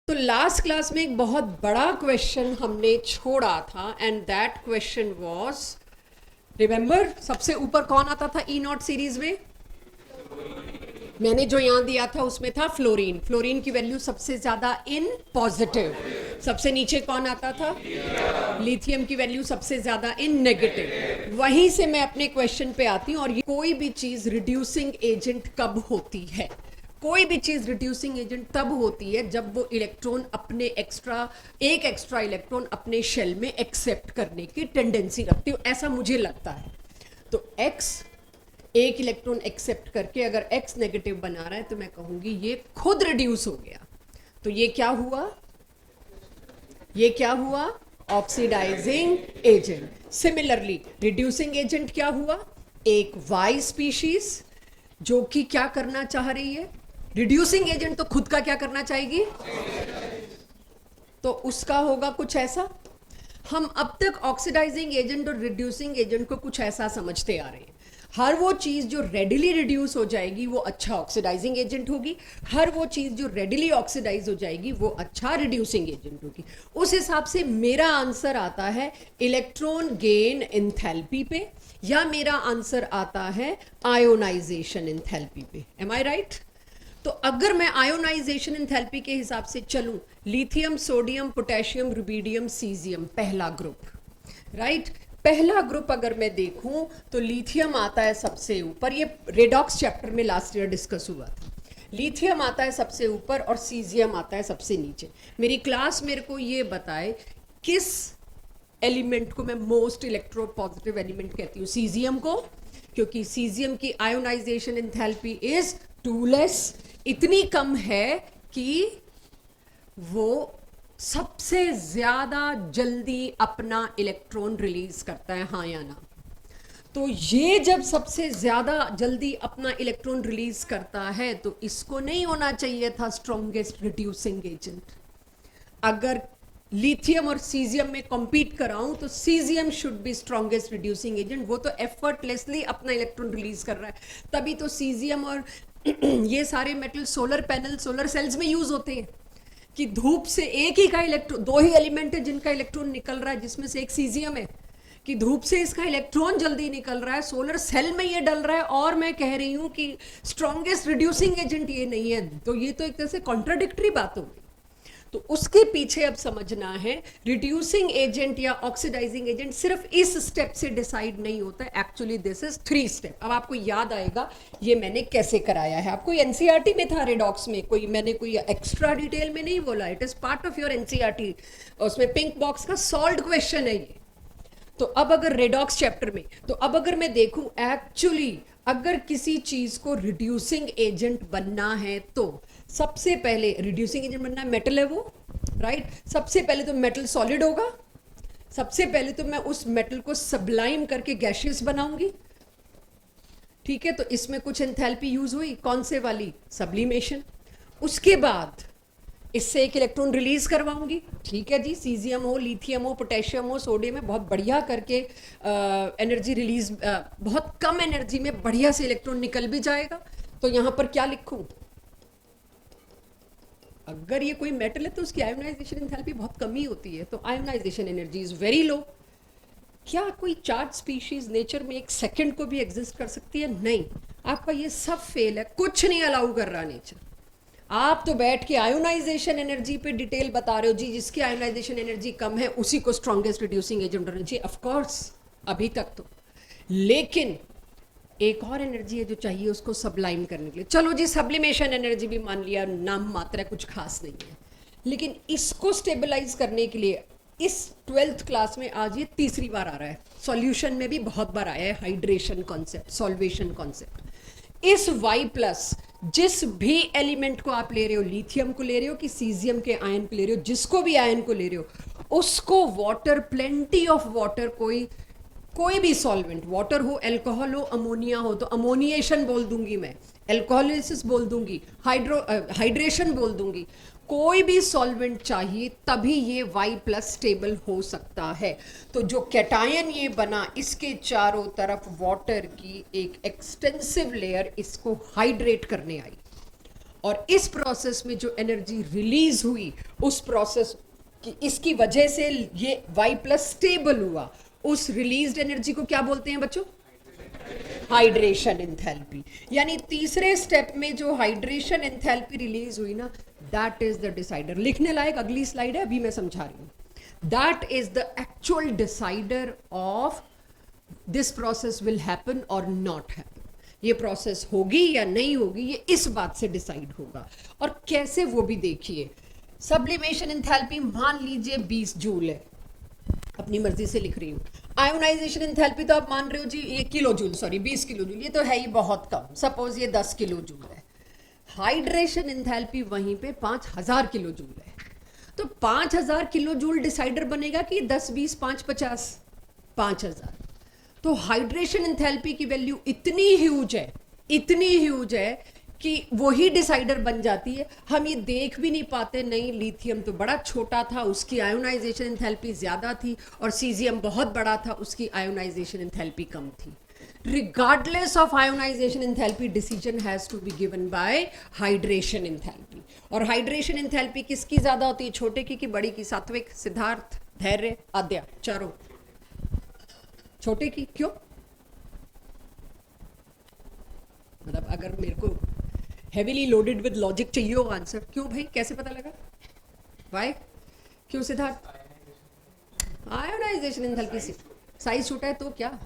तो last class में एक बहुत बड़ा क्वेश्चन हमने छोड़ा था and that question was, remember सबसे ऊपर कौन आता था ई नॉट सीरीज में? मैंने जो यहां दिया था उसमें था फ्लोरीन। फ्लोरीन की वैल्यू सबसे ज्यादा इन पॉजिटिव। सबसे नीचे कौन आता था? लिथियम की वैल्यू सबसे ज्यादा इन नेगेटिव। वहीं से मैं अपने क्वेश्चन पे आती हूँ। और ये कोई भी चीज रिड्यूसिंग एजेंट कब होती है? कोई भी चीज रिड्यूसिंग एजेंट तब होती है जब वो इलेक्ट्रॉन अपने एक एक्स्ट्रा इलेक्ट्रॉन अपने शेल में एक्सेप्ट करने की टेंडेंसी रखती है, ऐसा मुझे लगता है। तो X एक इलेक्ट्रॉन एक्सेप्ट करके अगर X नेगेटिव बना रहा है तो मैं कहूंगी ये खुद रिड्यूस हो गया। तो ये क्या हुआ? ये क्या हुआ? Oxidising agent. Similarly reducing agent क्या हुआ? एक Y स्पीशीज जो कि क्या करना चाह रही है? रिड्यूसिंग एजेंट तो खुद का क्या करना चाहेगी? तो उसका होगा कुछ ऐसा। हम अब तक ऑक्सीडाइजिंग एजेंट और रिड्यूसिंग एजेंट को कुछ ऐसा समझते आ रहे हैं। हर वो चीज जो रेडिली रिड्यूस हो जाएगी वो अच्छा ऑक्सीडाइजिंग एजेंट होगी, हर वो चीज जो रेडिली ऑक्सीडाइज हो जाएगी वो अच्छा रिड्यूसिंग एजेंट होगी। उस हिसाब से मेरा आंसर आता है इलेक्ट्रॉन गेन एंथैल्पी पे, या मेरा आंसर आता है आयोनाइजेशन एंथैल्पी पे। एम आई राइट? तो अगर मैं आयोनाइजेशन एंथैल्पी के हिसाब से चलूं, lithium, sodium, potassium, rubidium, caesium, पहला ग्रुप, राइट? पहला ग्रुप अगर मैं देखूं तो लिथियम आता है सबसे ऊपर। ये रेडॉक्स चैप्टर में लास्ट ईयर डिस्कस हुआ था। लिथियम आता है सबसे ऊपर और सीजियम आता है सबसे नीचे। मेरी क्लास मेरे को ये बताए किस एलिमेंट को मैं मोस्ट इलेक्ट्रो पॉजिटिव एलिमेंट कहती हूँ? सीजियम को, क्योंकि सीजियम की आयोनाइजेशन एंथैल्पी इज 2 इतनी कम है कि वो सबसे ज्यादा जल्दी अपना इलेक्ट्रॉन रिलीज करता है, हाँ या ना? तो ये जब सबसे ज्यादा जल्दी अपना इलेक्ट्रॉन रिलीज करता है तो इसको नहीं होना चाहिए था स्ट्रॉन्गेस्ट रिड्यूसिंग एजेंट। अगर लिथियम और सीजियम में कॉम्पीट कराऊं तो caesium should be strongest reducing agent. वो तो एफर्टलेसली अपना इलेक्ट्रॉन रिलीज कर रहा है, तभी तो सीजियम और ये सारे metal solar panel, solar cells में यूज होते हैं कि धूप से एक ही का इलेक्ट्रॉन, दो ही एलिमेंट है जिनका इलेक्ट्रॉन निकल रहा है, जिसमें से एक सीजियम है, कि धूप से इसका इलेक्ट्रॉन जल्दी निकल रहा है, सोलर सेल में ये डल रहा है, और मैं कह रही हूं कि स्ट्रॉन्गेस्ट रिड्यूसिंग एजेंट ये नहीं है। तो ये तो एक तरह से कॉन्ट्राडिक्टरी बात होगी। तो उसके पीछे अब समझना है रिड्यूसिंग एजेंट या ऑक्सीडाइजिंग एजेंट सिर्फ इस स्टेप से डिसाइड नहीं होता है। Actually this is 3 step. अब आपको याद आएगा ये मैंने कैसे कराया है। आपको एनसीईआरटी में था रेडॉक्स में, मैंने कोई एक्स्ट्रा डिटेल में नहीं बोला। It is part of your NCERT. उसमें पिंक बॉक्स का सॉल्व्ड क्वेश्चन है ये। तो अब अगर रेडॉक्स चैप्टर में, तो अब अगर मैं देखूं एक्चुअली अगर किसी चीज को रिड्यूसिंग एजेंट बनना है तो सबसे पहले रिड्यूसिंग एजेंट बनना है, मेटल है वो, राइट? सबसे पहले तो मेटल सॉलिड होगा। सबसे पहले तो मैं उस मेटल को सब्लाइम करके गैशियस बनाऊंगी, ठीक है? तो इसमें कुछ एंथैल्पी यूज हुई, कौन से वाली? सब्लिमेशन। उसके बाद इससे एक इलेक्ट्रॉन रिलीज करवाऊंगी, ठीक है जी? सीजियम हो, लिथियम हो, पोटेशियम हो, सोडियम है, बहुत बढ़िया करके एनर्जी रिलीज, बहुत कम एनर्जी में बढ़िया से इलेक्ट्रॉन निकल भी जाएगा। तो यहां पर क्या लिखूं? अगर ये कोई मेटल है तो उसकी आयोनाइजेशन एंथैल्पी बहुत कम ही होती है, तो ionisation energy is very low. क्या कोई चार्ज स्पीशीज नेचर में एक सेकंड को भी एग्जिस्ट कर सकती है? नहीं। आपका ये सब फेल है, कुछ नहीं अलाउ कर रहा नेचर। आप तो बैठ के आयोनाइजेशन एनर्जी पे डिटेल बता रहे हो जी, जिसकी आयोनाइजेशन एनर्जी कम है उसी को स्ट्रॉन्गेस्ट रिड्यूसिंग एजेंट होना चाहिए। ऑफ कोर्स अभी तक तो, लेकिन एक और एनर्जी है जो चाहिए उसको सब्लाइम करने के लिए। चलो जी, सब्लिमेशन एनर्जी भी मान लिया, नाम मात्र है, कुछ खास नहीं है। लेकिन इसको स्टेबलाइज करने के लिए इस 12th क्लास में आज ये तीसरी बार आ रहा है। सॉल्यूशन में भी बहुत बार आया है हाइड्रेशन कॉन्सेप्ट, सॉल्वेशन कॉन्सेप्ट। इस Y+ जिस भी एलिमेंट को आप ले रहे हो, लिथियम को ले रहे हो कि सीजियम के आयन को ले रहे हो, जिसको भी आयन को ले रहे हो, उसको वाटर, प्लेंटी ऑफ वाटर, कोई भी सॉल्वेंट, वाटर हो, अल्कोहल हो, अमोनिया हो, तो अमोनिएशन बोल दूंगी मैं, अल्कोहलिसिस बोल दूंगी, हाइड्रेशन बोल दूंगी। कोई भी सॉल्वेंट चाहिए तभी ये Y+ स्टेबल हो सकता है। तो जो कैटायन ये बना, इसके चारों तरफ वाटर की एक एक्सटेंसिव लेयर इसको हाइड्रेट करने आई। और इस प्रोसेस में जो एनर्जी रिलीज हुई उस प्रोसेस की, इसकी वजह से ये Y प्लस स्टेबल हुआ, उस रिलीज्ड एनर्जी को क्या बोलते हैं बच्चों? Hydration enthalpy. यानी तीसरे स्टेप में जो हाइड्रेशन एंथैल्पी रिलीज हुई ना, दैट इज द डिसाइडर। लिखने लायक अगली स्लाइड है, अभी मैं समझा रही हूं। That is the actual decider of this process will happen और नॉट हैपन। ये प्रोसेस होगी या नहीं होगी, ये इस बात से डिसाइड होगा। और कैसे, वो भी देखिए। सब्लिमेशन एंथैल्पी मान लीजिए 20 जूल है, अपनी मर्जी से लिख रही हूँ। आयोनाइजेशन एंथैल्पी तो आप मान रहे हो जी ये kilo joule, sorry 20 kilo joule, ये तो है ही बहुत कम, सपोज ये 10 किलो जूल है। हाइड्रेशन एंथैल्पी वहीं पे 5000 किलो जूल है। तो 5000 किलो जूल डिसाइडर बनेगा कि 10, 20, 5, 50? 5000। तो हाइड्रेशन एंथैल्पी की वैल्यू इतनी ह्यूज है, इतनी ह्यूज है कि वही डिसाइडर बन जाती है। हम ये देख भी नहीं पाते, नहीं लिथियम तो बड़ा छोटा था, उसकी आयोनाइजेशन एंथैल्पी ज्यादा थी, और सीजियम बहुत बड़ा था, उसकी आयोनाइजेशन एंथैल्पी कम थी। Regardless of ionisation enthalpy, decision has to be given by hydration enthalpy. और हाइड्रेशन एंथैल्पी किसकी ज्यादा होती है, छोटे की बड़ी की? सात्विक, सिद्धार्थ, धैर्य, आद्या, चारों छोटे की। क्यों? मतलब अगर मेरे को हेवीली लोडेड विद लॉजिक चाहिए हो आंसर, क्यों भाई, कैसे पता लगा? वाई? क्यों सिद्धार्थ? आयोनाइजेशन एंथैल्पी से साइज छोटा है तो क्या?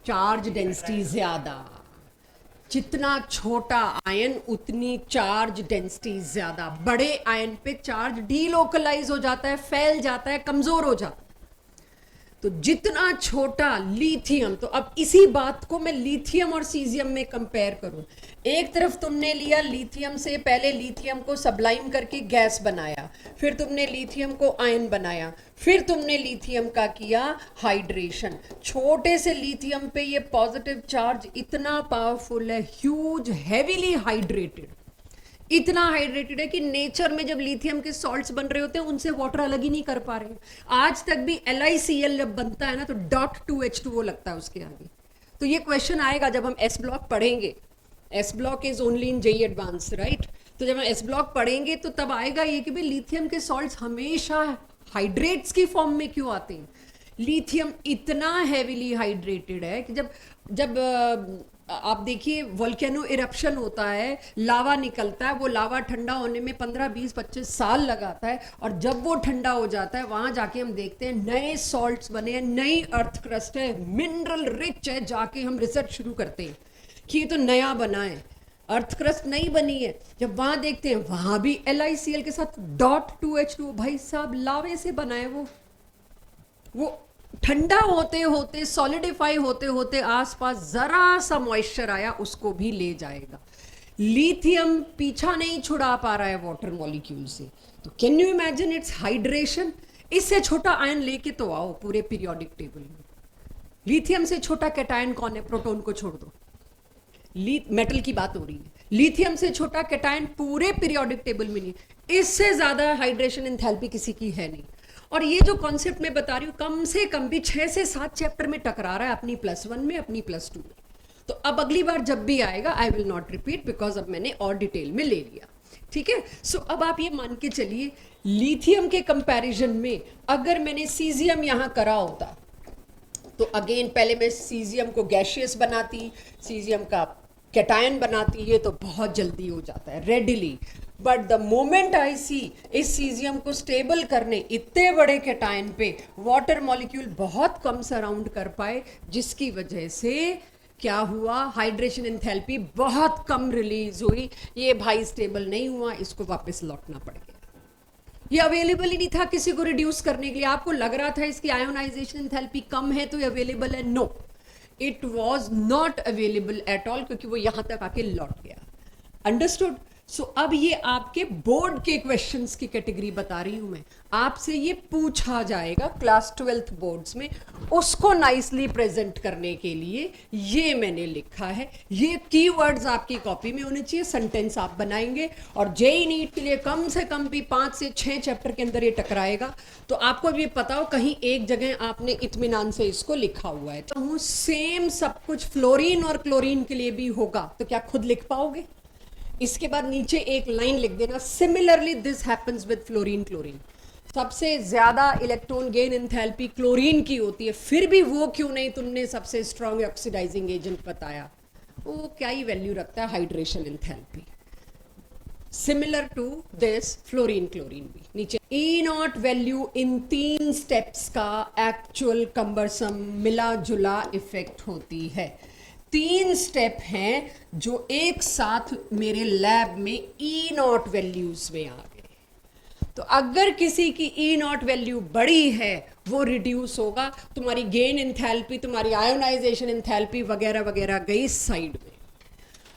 चार्ज डेंसिटी ज्यादा। जितना छोटा आयन उतनी चार्ज डेंसिटी ज्यादा। बड़े आयन पे चार्ज डीलोकलाइज हो जाता है, फैल जाता है, कमजोर हो जाता है। तो जितना छोटा लिथियम, तो अब इसी बात को मैं लिथियम और सीजियम में कंपेयर करूं। एक तरफ तुमने लिया लिथियम से, पहले लिथियम को सबलाइम करके गैस बनाया, फिर तुमने लिथियम को आयन बनाया, फिर तुमने लिथियम का किया हाइड्रेशन। छोटे से लिथियम पे ये पॉजिटिव चार्ज इतना पावरफुल है, ह्यूज, हेवीली हाइड्रेटेड, इतना हाइड्रेटेड है कि नेचर में जब लिथियम के सॉल्ट्स बन रहे होते हैं उनसे वाटर अलग ही नहीं कर पा रहे हैं। आज तक भी LiCl जब बनता है ना तो .2H2O लगता है उसके आगे। तो ये क्वेश्चन आएगा जब हम S ब्लॉक पढ़ेंगे। S block is only in JEE advance, right? तो जब हम S ब्लॉक पढ़ेंगे तो तब आएगा ये कि भाई लिथियम के सॉल्ट्स हमेशा हाइड्रेट्स की फॉर्म में क्यों आते हैं। लिथियम इतना हेवीली हाइड्रेटेड है कि जब आप देखिए वोल्केनो इरप्शन होता है, लावा निकलता है, वो लावा ठंडा होने में 15, 20, 25 साल लगाता है, और जब वो ठंडा हो जाता है वहां जाके हम देखते हैं नए सॉल्ट्स बने हैं, नई अर्थ क्रस्ट है, मिनरल रिच है। जाके हम रिसर्च शुरू करते हैं कि ये तो नया बना है, अर्थ क्रस्ट नई बनी है। जब वहां देखते हैं वहां भी LiCl के साथ .2H2O, भाई साहब लावे से बना है वो ठंडा होते होते, सॉलिडिफाई होते होते आसपास जरा सा मॉइस्चर आया उसको भी ले जाएगा। लिथियम पीछा नहीं छुड़ा पा रहा है वाटर मॉलिक्यूल से। तो can you imagine it's hydration. इससे छोटा आयन लेके तो आओ पूरे पीरियोडिक टेबल में। लिथियम से छोटा कैटायन कौन है? प्रोटॉन को छोड़ दो, मेटल की बात हो रही है। लिथियम से छोटा कैटायन पूरे पीरियोडिक टेबल में नहीं। इससे ज्यादा हाइड्रेशन एंथैल्पी किसी की है नहीं। और ये जो कॉन्सेप्ट मैं बता रही हूँ कम से कम भी 6 से 7 चैप्टर में टकरा रहा है, अपनी +1 में, अपनी +2 में। तो अब अगली बार जब भी आएगा I will not repeat, because अब मैंने और डिटेल में ले लिया। ठीक है। सो अब आप ये मान के चलिए लिथियम के कंपैरिजन में अगर मैंने सीजियम यहां करा होता तो अगेन पहले मैं सीजियम को गैशियस बनाती, सीजियम का कैटायन बनाती, ये तो बहुत जल्दी हो जाता है readily. But the moment I see इस सीजियम को स्टेबल करने इतने बड़े कैटायन पे वाटर मॉलिक्यूल बहुत कम सराउंड कर पाए, जिसकी वजह से क्या हुआ, हाइड्रेशन एंथैल्पी बहुत कम रिलीज हुई। ये भाई स्टेबल नहीं हुआ, इसको वापस लौटना पड़ गया। ये अवेलेबल ही नहीं था किसी को रिड्यूस करने के लिए। आपको लग रहा था इसकी आयोनाइजेशन एंथैल्पी कम है तो ये अवेलेबल है, no, it was not available at all, क्योंकि वो यहां तक आके लौट गया। अंडरस्टूड? सो अब ये आपके बोर्ड के क्वेश्चंस की कैटेगरी बता रही हूं मैं, आपसे ये पूछा जाएगा क्लास 12th बोर्ड्स में, उसको नाइसली प्रेजेंट करने के लिए ये मैंने लिखा है। ये कीवर्ड्स आपकी कॉपी में होने चाहिए, सेंटेंस आप बनाएंगे और जेईई नीट के लिए कम से कम भी 5 से 6 चैप्टर के अंदर ये टकराएगा, तो आपको भी पता हो कहीं एक जगह आपने इत्मीनान से इसको लिखा हुआ है। तो सेम सब कुछ फ्लोरीन और क्लोरीन के लिए भी होगा, तो क्या खुद लिख पाओगे? इसके बाद नीचे एक लाइन लिख देना, similarly this happens with fluorine chlorine. सबसे ज्यादा इलेक्ट्रॉन गेन एंथैल्पी क्लोरीन की होती है, फिर भी वो क्यों नहीं तुमने सबसे स्ट्रॉन्ग ऑक्सीडाइजिंग एजेंट बताया? वो क्या ही वैल्यू रखता है hydration enthalpy. Similar to this fluorine chlorine भी। नीचे E not value in 3 steps का एक्चुअल कंबरसम मिला जुला इफेक्ट होती है। 3 स्टेप हैं जो एक साथ मेरे लैब में ई नॉट वैल्यूज में आ गए। तो अगर किसी की ई नॉट वैल्यू बड़ी है वो रिड्यूस होगा, तुम्हारी गेन एंथैल्पी, तुम्हारी आयोनाइजेशन एंथैल्पी वगैरह वगैरह गई साइड में।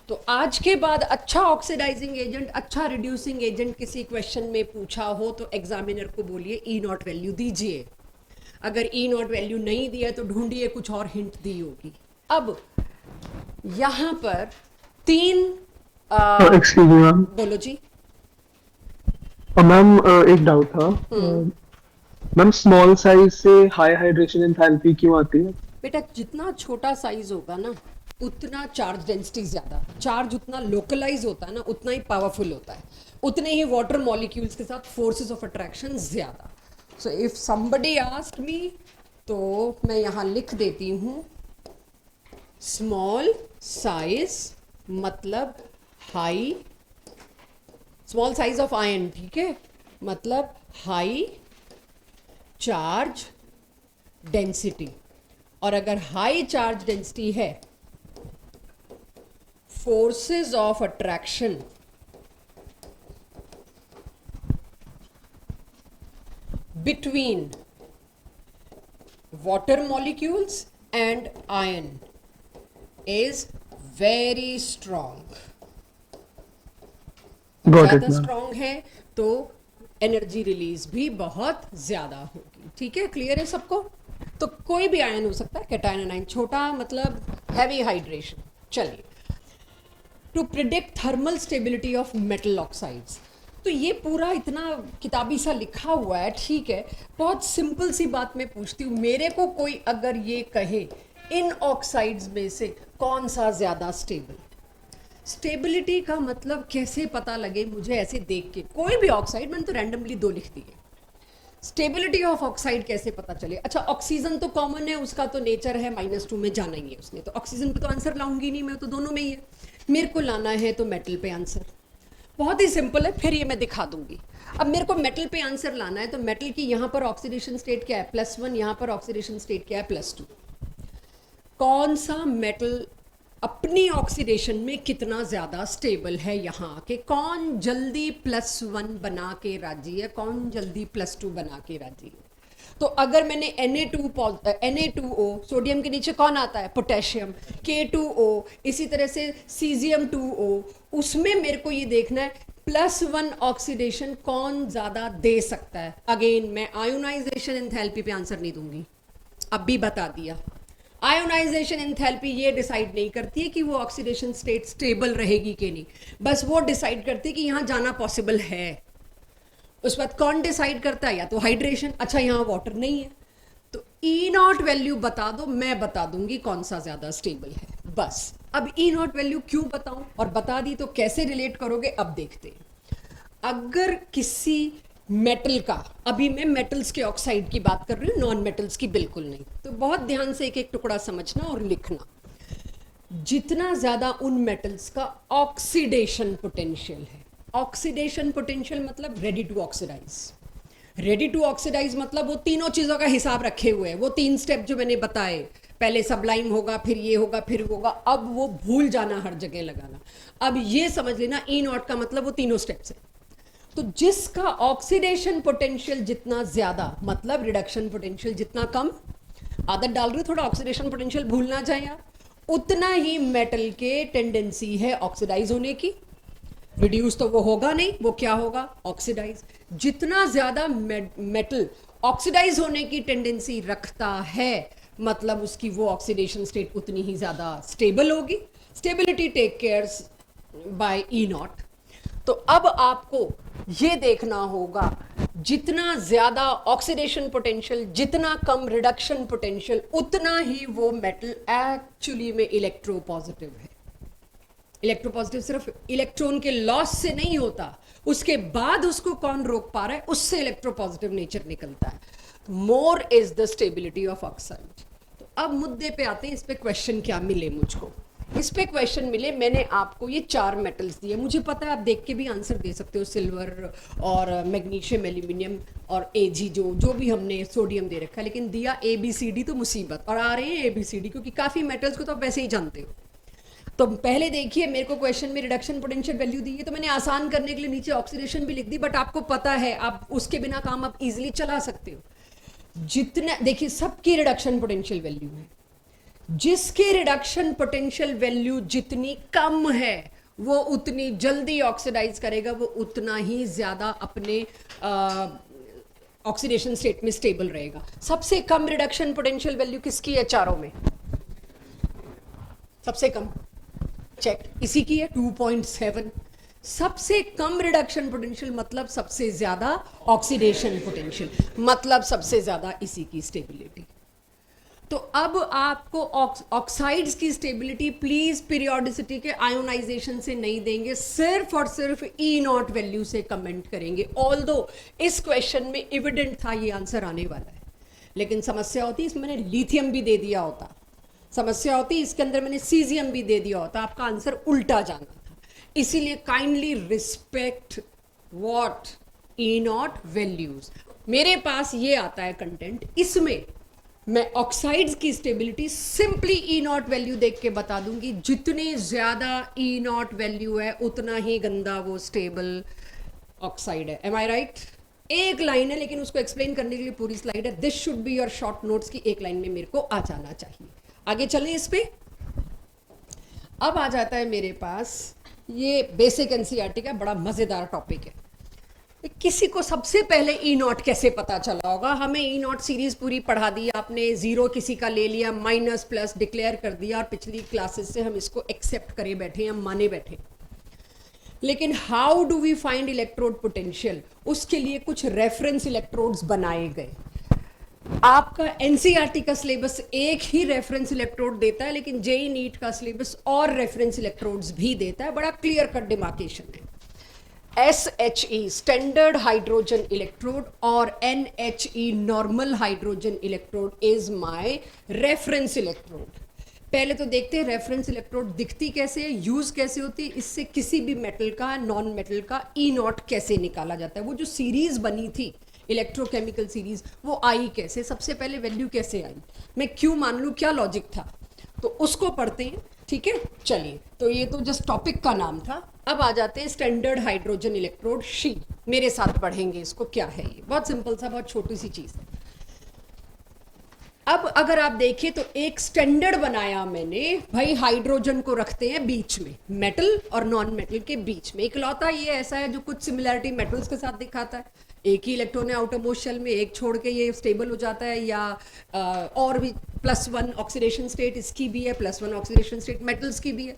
तो आज के बाद अच्छा ऑक्सीडाइजिंग एजेंट, अच्छा रिड्यूसिंग एजेंट किसी क्वेश्चन में पूछा हो तो एग्जामिनर को बोलिए ई नॉट वैल्यू दीजिए। अगर ई नॉट वैल्यू नहीं दिया तो ढूंढिए कुछ और हिंट दी होगी। अब यहां पर 3 एक्सक्यूज मी मैम। बोलो जी। मैम एक डाउट था। मैम स्मॉल साइज से हाई हाइड्रेशन एंथैल्पी क्यों आती है? बेटा जितना छोटा साइज होगा ना उतना चार्ज डेंसिटी ज्यादा, चार्ज उतना लोकलाइज होता है ना उतना ही पावरफुल होता है, उतने ही वाटर मॉलिक्यूल्स के साथ फोर्सेस ऑफ अट्रैक्शन ज्यादा। So if somebody asked me तो मैं यहां लिख देती हूं स्मॉल साइज मतलब high, small size of ion, ठीक है, मतलब हाई चार्ज डेंसिटी। और अगर हाई चार्ज डेंसिटी है, forces of attraction between water molecules and ion is very strong। ज्यादा स्ट्रॉन्ग है तो एनर्जी रिलीज भी बहुत ज्यादा होगी। ठीक है, क्लियर है सबको? तो कोई भी आयन हो सकता है, कैटायन एनायन, छोटा मतलब हैवी हाइड्रेशन। चलिए, to predict thermal stability of metal oxides, तो ये पूरा इतना किताबी सा लिखा हुआ है, ठीक है। बहुत सिंपल सी बात मैं पूछती हूँ, मेरे को कोई अगर ये कहे इन ऑक्साइड्स में से कौन सा ज्यादा स्टेबल? स्टेबिलिटी का मतलब कैसे पता लगे मुझे ऐसे देख के? कोई भी ऑक्साइड, मैंने तो रैंडमली 2 लिख दिए। स्टेबिलिटी ऑफ ऑक्साइड कैसे पता चले? अच्छा, ऑक्सीजन तो कॉमन है, उसका तो नेचर है -2 में जाना ही है उसने, तो ऑक्सीजन पे तो आंसर लाऊंगी नहीं मैं, तो दोनों में ही है। मेरे को लाना है तो मेटल पे आंसर, बहुत ही सिंपल है, फिर ये मैं दिखा दूंगी। अब मेरे को मेटल पे आंसर लाना है तो मेटल की यहाँ पर ऑक्सीडेशन स्टेट क्या है? +1, यहाँ पर ऑक्सीडेशन स्टेट क्या है? +2। कौन सा मेटल अपनी ऑक्सीडेशन में कितना ज्यादा स्टेबल है यहाँ आके? कौन जल्दी +1 बना के राजी है, कौन जल्दी +2 बना के राजी है? तो अगर मैंने Na2O, सोडियम के नीचे कौन आता है? पोटेशियम। K2O, इसी तरह से Cesium2O, उसमें मेरे को ये देखना है +1 ऑक्सीडेशन कौन ज्यादा दे सकता है। अगेन मैं आयोनाइजेशन एंथैल्पी पे आंसर नहीं दूंगी, अब भी बता दिया। आयोनाइजेशन एंथैल्पी ये डिसाइड नहीं करती है कि वो ऑक्सीडेशन स्टेट स्टेबल रहेगी कि नहीं, बस वो डिसाइड करती है कि यहाँ जाना पॉसिबल है। उस बाद कौन डिसाइड करता है? या तो हाइड्रेशन। अच्छा, यहाँ वाटर नहीं है तो ई नॉट वैल्यू बता दो, मैं बता दूंगी कौन सा ज्यादा स्टेबल है, बस। अब ई नॉट वैल्यू क्यों बताऊं और बता दी तो कैसे रिलेट करोगे, अब देखते हैं। अगर किसी मेटल का, अभी मैं मेटल्स के ऑक्साइड की बात कर रही हूँ, नॉन मेटल्स की बिल्कुल नहीं, तो बहुत ध्यान से एक एक टुकड़ा समझना और लिखना। जितना ज्यादा उन मेटल्स का ऑक्सीडेशन पोटेंशियल है, ऑक्सीडेशन पोटेंशियल मतलब ready to oxidise. Ready to oxidise मतलब वो तीनों चीजों का हिसाब रखे हुए हैं, वो 3 स्टेप जो मैंने बताए, पहले सबलाइम होगा, फिर ये होगा, फिर होगा, अब वो भूल जाना, हर जगह लगाना। अब ये समझ लेना ई नॉट का मतलब वो तीनों स्टेप्स है। तो जिसका ऑक्सीडेशन पोटेंशियल जितना ज्यादा मतलब रिडक्शन पोटेंशियल जितना कम, आदत डाल रही हूँ थोड़ा ऑक्सीडेशन पोटेंशियल भूलना चाहिए, उतना ही मेटल के टेंडेंसी है ऑक्सीडाइज होने की। रिड्यूस तो वो होगा नहीं, वो क्या होगा, ऑक्सीडाइज। जितना ज्यादा मेटल ऑक्सीडाइज होने की टेंडेंसी रखता है, मतलब उसकी वो ऑक्सीडेशन स्टेट उतनी ही ज्यादा स्टेबल होगी। Stability take cares by E not. तो अब आपको ये देखना होगा, जितना ज्यादा ऑक्सीडेशन पोटेंशियल, जितना कम रिडक्शन पोटेंशियल, उतना ही वो मेटल एक्चुअली में इलेक्ट्रोपॉजिटिव है। इलेक्ट्रोपॉजिटिव सिर्फ इलेक्ट्रॉन के लॉस से नहीं होता, उसके बाद उसको कौन रोक पा रहा है, उससे इलेक्ट्रोपॉजिटिव नेचर निकलता है। More is the stability of oxide. तो अब मुद्दे पे आते हैं, इस पे क्वेश्चन क्या मिले मुझको। इस पे क्वेश्चन मिले, मैंने आपको ये 4 मेटल्स दिए, मुझे पता है आप देख के भी आंसर दे सकते हो, सिल्वर और मैग्नीशियम, एल्यूमिनियम और एजी, जो भी हमने सोडियम दे रखा है, लेकिन दिया ABCD तो मुसीबत। और आ रहे हैं ABCD क्योंकि काफ़ी मेटल्स को तो आप वैसे ही जानते हो। तो पहले देखिए, मेरे को क्वेश्चन में रिडक्शन पोटेंशियल वैल्यू दी है, तो मैंने आसान करने के लिए नीचे ऑक्सीडेशन भी लिख दी, बट आपको पता है आप उसके बिना काम आप इजीली चला सकते हो। जितना देखिए, सबकी रिडक्शन पोटेंशियल वैल्यू है, जिसकी रिडक्शन पोटेंशियल वैल्यू जितनी कम है वो उतनी जल्दी ऑक्सीडाइज करेगा, वो उतना ही ज्यादा अपने ऑक्सीडेशन स्टेट में स्टेबल रहेगा। सबसे कम रिडक्शन पोटेंशियल वैल्यू किसकी है चारों में? सबसे कम चेक इसी की है, 2.7। सबसे कम रिडक्शन पोटेंशियल मतलब सबसे ज्यादा ऑक्सीडेशन पोटेंशियल, मतलब सबसे ज्यादा इसी की स्टेबिलिटी। तो अब आपको ऑक्साइड्स की स्टेबिलिटी प्लीज पीरियोडिसिटी के आयोनाइजेशन से नहीं देंगे, सिर्फ और सिर्फ ई नॉट वैल्यू से कमेंट करेंगे। ऑल्दो इस क्वेश्चन में एविडेंट था ये आंसर आने वाला है, लेकिन समस्या होती इसमें मैंने लिथियम भी दे दिया होता, समस्या होती इसके अंदर मैंने सीजियम भी दे दिया होता, आपका आंसर उल्टा जाना था। इसीलिए kindly respect what E not values. मेरे पास ये आता है कंटेंट, इसमें मैं ऑक्साइड्स की stability simply E not value देख के बता दूंगी। जितनी ज्यादा ई नॉट वैल्यू है उतना ही गंदा वो स्टेबल ऑक्साइड है। एम आई राइट? एक लाइन है लेकिन उसको एक्सप्लेन करने के लिए पूरी स्लाइड है। This should be your short notes की एक लाइन में मेरे को आ जाना चाहिए। आगे चलें इस पे। अब आ जाता है मेरे पास ये बेसिक एनसीईआरटी का बड़ा मजेदार टॉपिक है। किसी को सबसे पहले ई नॉट कैसे पता चला होगा? हमें ई नॉट सीरीज पूरी पढ़ा दी आपने, जीरो किसी का ले लिया, माइनस प्लस डिक्लेयर कर दिया, और पिछली क्लासेस से हम इसको एक्सेप्ट करे बैठे हैं, हम माने बैठे। लेकिन how do we find electrode potential? उसके लिए कुछ रेफरेंस इलेक्ट्रोड्स बनाए गए। आपका एनसीईआरटी का सिलेबस एक ही रेफरेंस इलेक्ट्रोड देता है, लेकिन जेई नीट का सिलेबस और रेफरेंस इलेक्ट्रोड्स भी देता है। बड़ा क्लियर कट डिमार्केशन है। SHE स्टैंडर्ड हाइड्रोजन इलेक्ट्रोड और NHE normal hydrogen electrode is my reference electrode. पहले तो देखते हैं रेफरेंस इलेक्ट्रोड दिखती कैसे है, यूज कैसे होती है, इससे किसी भी मेटल का, नॉन मेटल का ई नॉट कैसे निकाला जाता है। वो जो सीरीज बनी थी इलेक्ट्रोकेमिकल सीरीज, वो आई कैसे, सबसे पहले वैल्यू कैसे आई, मैं क्यों मान लूं, क्या लॉजिक था, तो उसको पढ़ते हैं। ठीक है, चलिए। तो ये तो जस्ट टॉपिक का नाम था। अब आ जाते हैं स्टैंडर्ड हाइड्रोजन इलेक्ट्रोड शी। मेरे साथ पढ़ेंगे इसको, क्या है ये, बहुत सिंपल सा, बहुत छोटी सी चीज है। अब अगर आप देखें तो एक स्टैंडर्ड बनाया मैंने, भाई हाइड्रोजन को रखते हैं बीच में, मेटल और नॉन मेटल के बीच में। इकलौता ये ऐसा है जो कुछ सिमिलरिटी मेटल्स के साथ दिखाता है। एक ही इलेक्ट्रॉन है आउटर मोस्ट शेल में, एक छोड़ के ये स्टेबल हो जाता है, या और भी +1 ऑक्सीडेशन स्टेट इसकी भी है, +1 ऑक्सीडेशन स्टेट मेटल्स की भी है।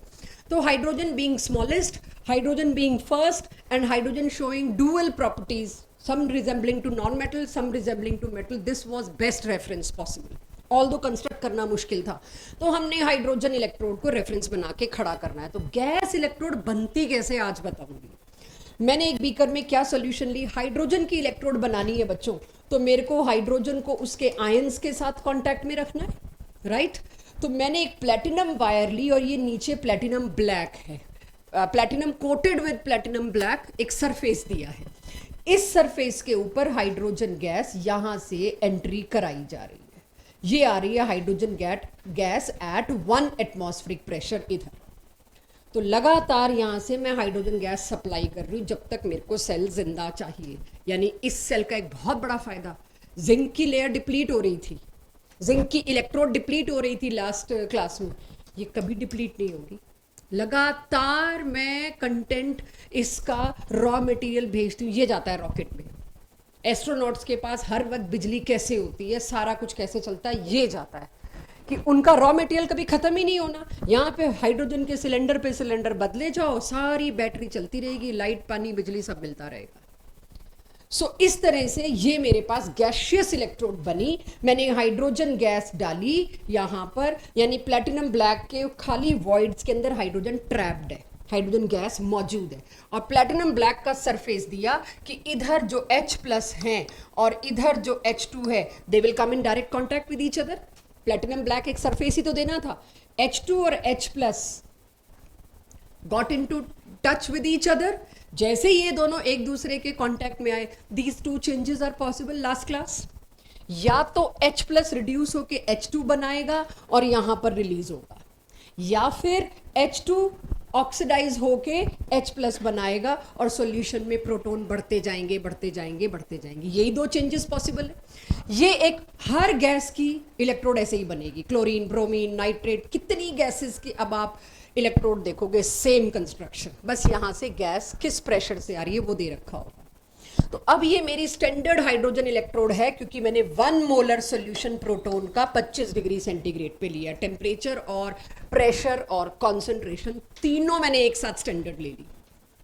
तो hydrogen being smallest, hydrogen being first, and hydrogen showing dual properties, some resembling to non-metal, some resembling to metal. This was best reference possible. Although construct करना मुश्किल था, तो हमने हाइड्रोजन इलेक्ट्रोड को रेफरेंस बना के खड़ा करना है। तो गैस इलेक्ट्रोड बनती कैसे आज बताऊंगी। मैंने एक बीकर में क्या सोल्यूशन ली, हाइड्रोजन की इलेक्ट्रोड बनानी है बच्चों, तो मेरे को हाइड्रोजन को उसके आयंस के साथ कांटेक्ट में रखना है, राइट। तो मैंने एक प्लेटिनम वायर ली और ये नीचे प्लेटिनम ब्लैक है, platinum coated with platinum black एक सरफेस दिया है। इस सरफेस के ऊपर हाइड्रोजन गैस यहां से एंट्री कराई जा रही है। ये आ रही है hydrogen gas at 1 atmospheric pressure इधर। तो लगातार यहां से मैं हाइड्रोजन गैस सप्लाई कर रही हूं जब तक मेरे को सेल जिंदा चाहिए। यानी इस सेल का एक बहुत बड़ा फायदा, जिंक की लेयर डिप्लीट हो रही थी, जिंक की इलेक्ट्रोड डिप्लीट हो रही थी लास्ट क्लास में, ये कभी डिप्लीट नहीं होगी। लगातार मैं कंटेंट इसका रॉ मटेरियल भेजती हूँ, ये जाता है रॉकेट में। एस्ट्रोनॉट्स के पास हर वक्त बिजली कैसे होती है, सारा कुछ कैसे चलता है, ये जाता है कि उनका रॉ मटेरियल कभी ख़त्म ही नहीं होना। यहाँ पे हाइड्रोजन के सिलेंडर पे सिलेंडर बदले जाओ, सारी बैटरी चलती रहेगी, लाइट पानी बिजली सब मिलता रहेगा। सो इस तरह से ये मेरे पास गैशियस इलेक्ट्रोड बनी। मैंने हाइड्रोजन गैस डाली यहाँ पर, यानी प्लेटिनम ब्लैक के खाली वॉइड्स के अंदर हाइड्रोजन ट्रैप्ड है, हाइड्रोजन गैस मौजूद है, और प्लेटिनम ब्लैक का सरफेस दिया कि इधर जो H प्लस हैं और इधर जो H2 है, they will come in direct contact with each other. Platinum black एक सरफेस ही तो देना था। H2 और H plus got in to touch with each other. जैसे ये दोनों एक दूसरे के कांटेक्ट में आए, these two changes are possible last class. या तो H प्लस रिड्यूस होके H2 बनाएगा और यहां पर रिलीज होगा, या फिर H2 ऑक्सीडाइज होके H प्लस बनाएगा और सॉल्यूशन में प्रोटॉन बढ़ते जाएंगे बढ़ते जाएंगे बढ़ते जाएंगे। यही दो चेंजेस पॉसिबल है। ये एक हर गैस की इलेक्ट्रोड ऐसे ही बनेगी, क्लोरीन, ब्रोमीन, नाइट्रेट, कितनी गैसेस की अब आप इलेक्ट्रोड देखोगे सेम कंस्ट्रक्शन, बस यहाँ से गैस किस प्रेशर से आ रही है वो दे रखा होगा। तो अब ये मेरी स्टैंडर्ड हाइड्रोजन इलेक्ट्रोड है, क्योंकि मैंने 1 मोलर सोल्यूशन प्रोटॉन का 25 डिग्री सेंटीग्रेड पे लिया। टेम्परेचर और प्रेशर और कॉन्सेंट्रेशन तीनों मैंने एक साथ स्टैंडर्ड ले ली,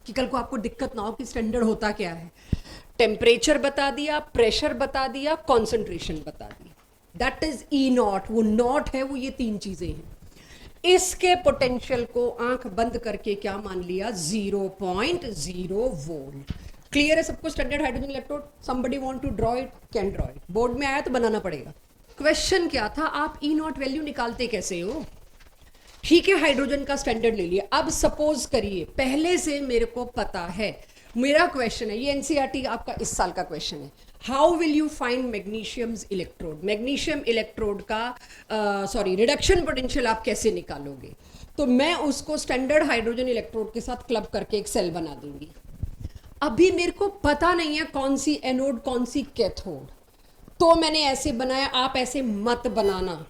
कि कल को आपको दिक्कत ना हो कि स्टैंडर्ड होता क्या है। टेम्परेचर बता दिया, प्रेशर बता दिया, कॉन्सेंट्रेशन बता दी, दैट इज ई नॉट। वो नॉट है, वो ये 3 चीजें हैं। इसके पोटेंशियल को आंख बंद करके क्या मान लिया, 0.0 वोल्ट। क्लियर है सबको standard hydrogen electrode? Somebody want to draw it, can draw it. Board में आया तो बनाना पड़ेगा। क्वेश्चन क्या था, आप ई नॉट वैल्यू निकालते कैसे हो? ठीक है, हाइड्रोजन का स्टैंडर्ड ले लिया। अब सपोज करिए पहले से मेरे को पता है, मेरा क्वेश्चन है, ये एनसीईआरटी आपका इस साल का क्वेश्चन है, how will you find magnesium's electrode. Magnesium electrode का रिडक्शन पोटेंशियल आप कैसे निकालोगे? तो मैं उसको स्टैंडर्ड हाइड्रोजन इलेक्ट्रोड के साथ क्लब करके एक सेल बना दूंगी। अभी मेरे को पता नहीं है कौन सी एनोड कौन सी कैथोड, तो मैंने ऐसे बनाया। आप ऐसे मत बनाना,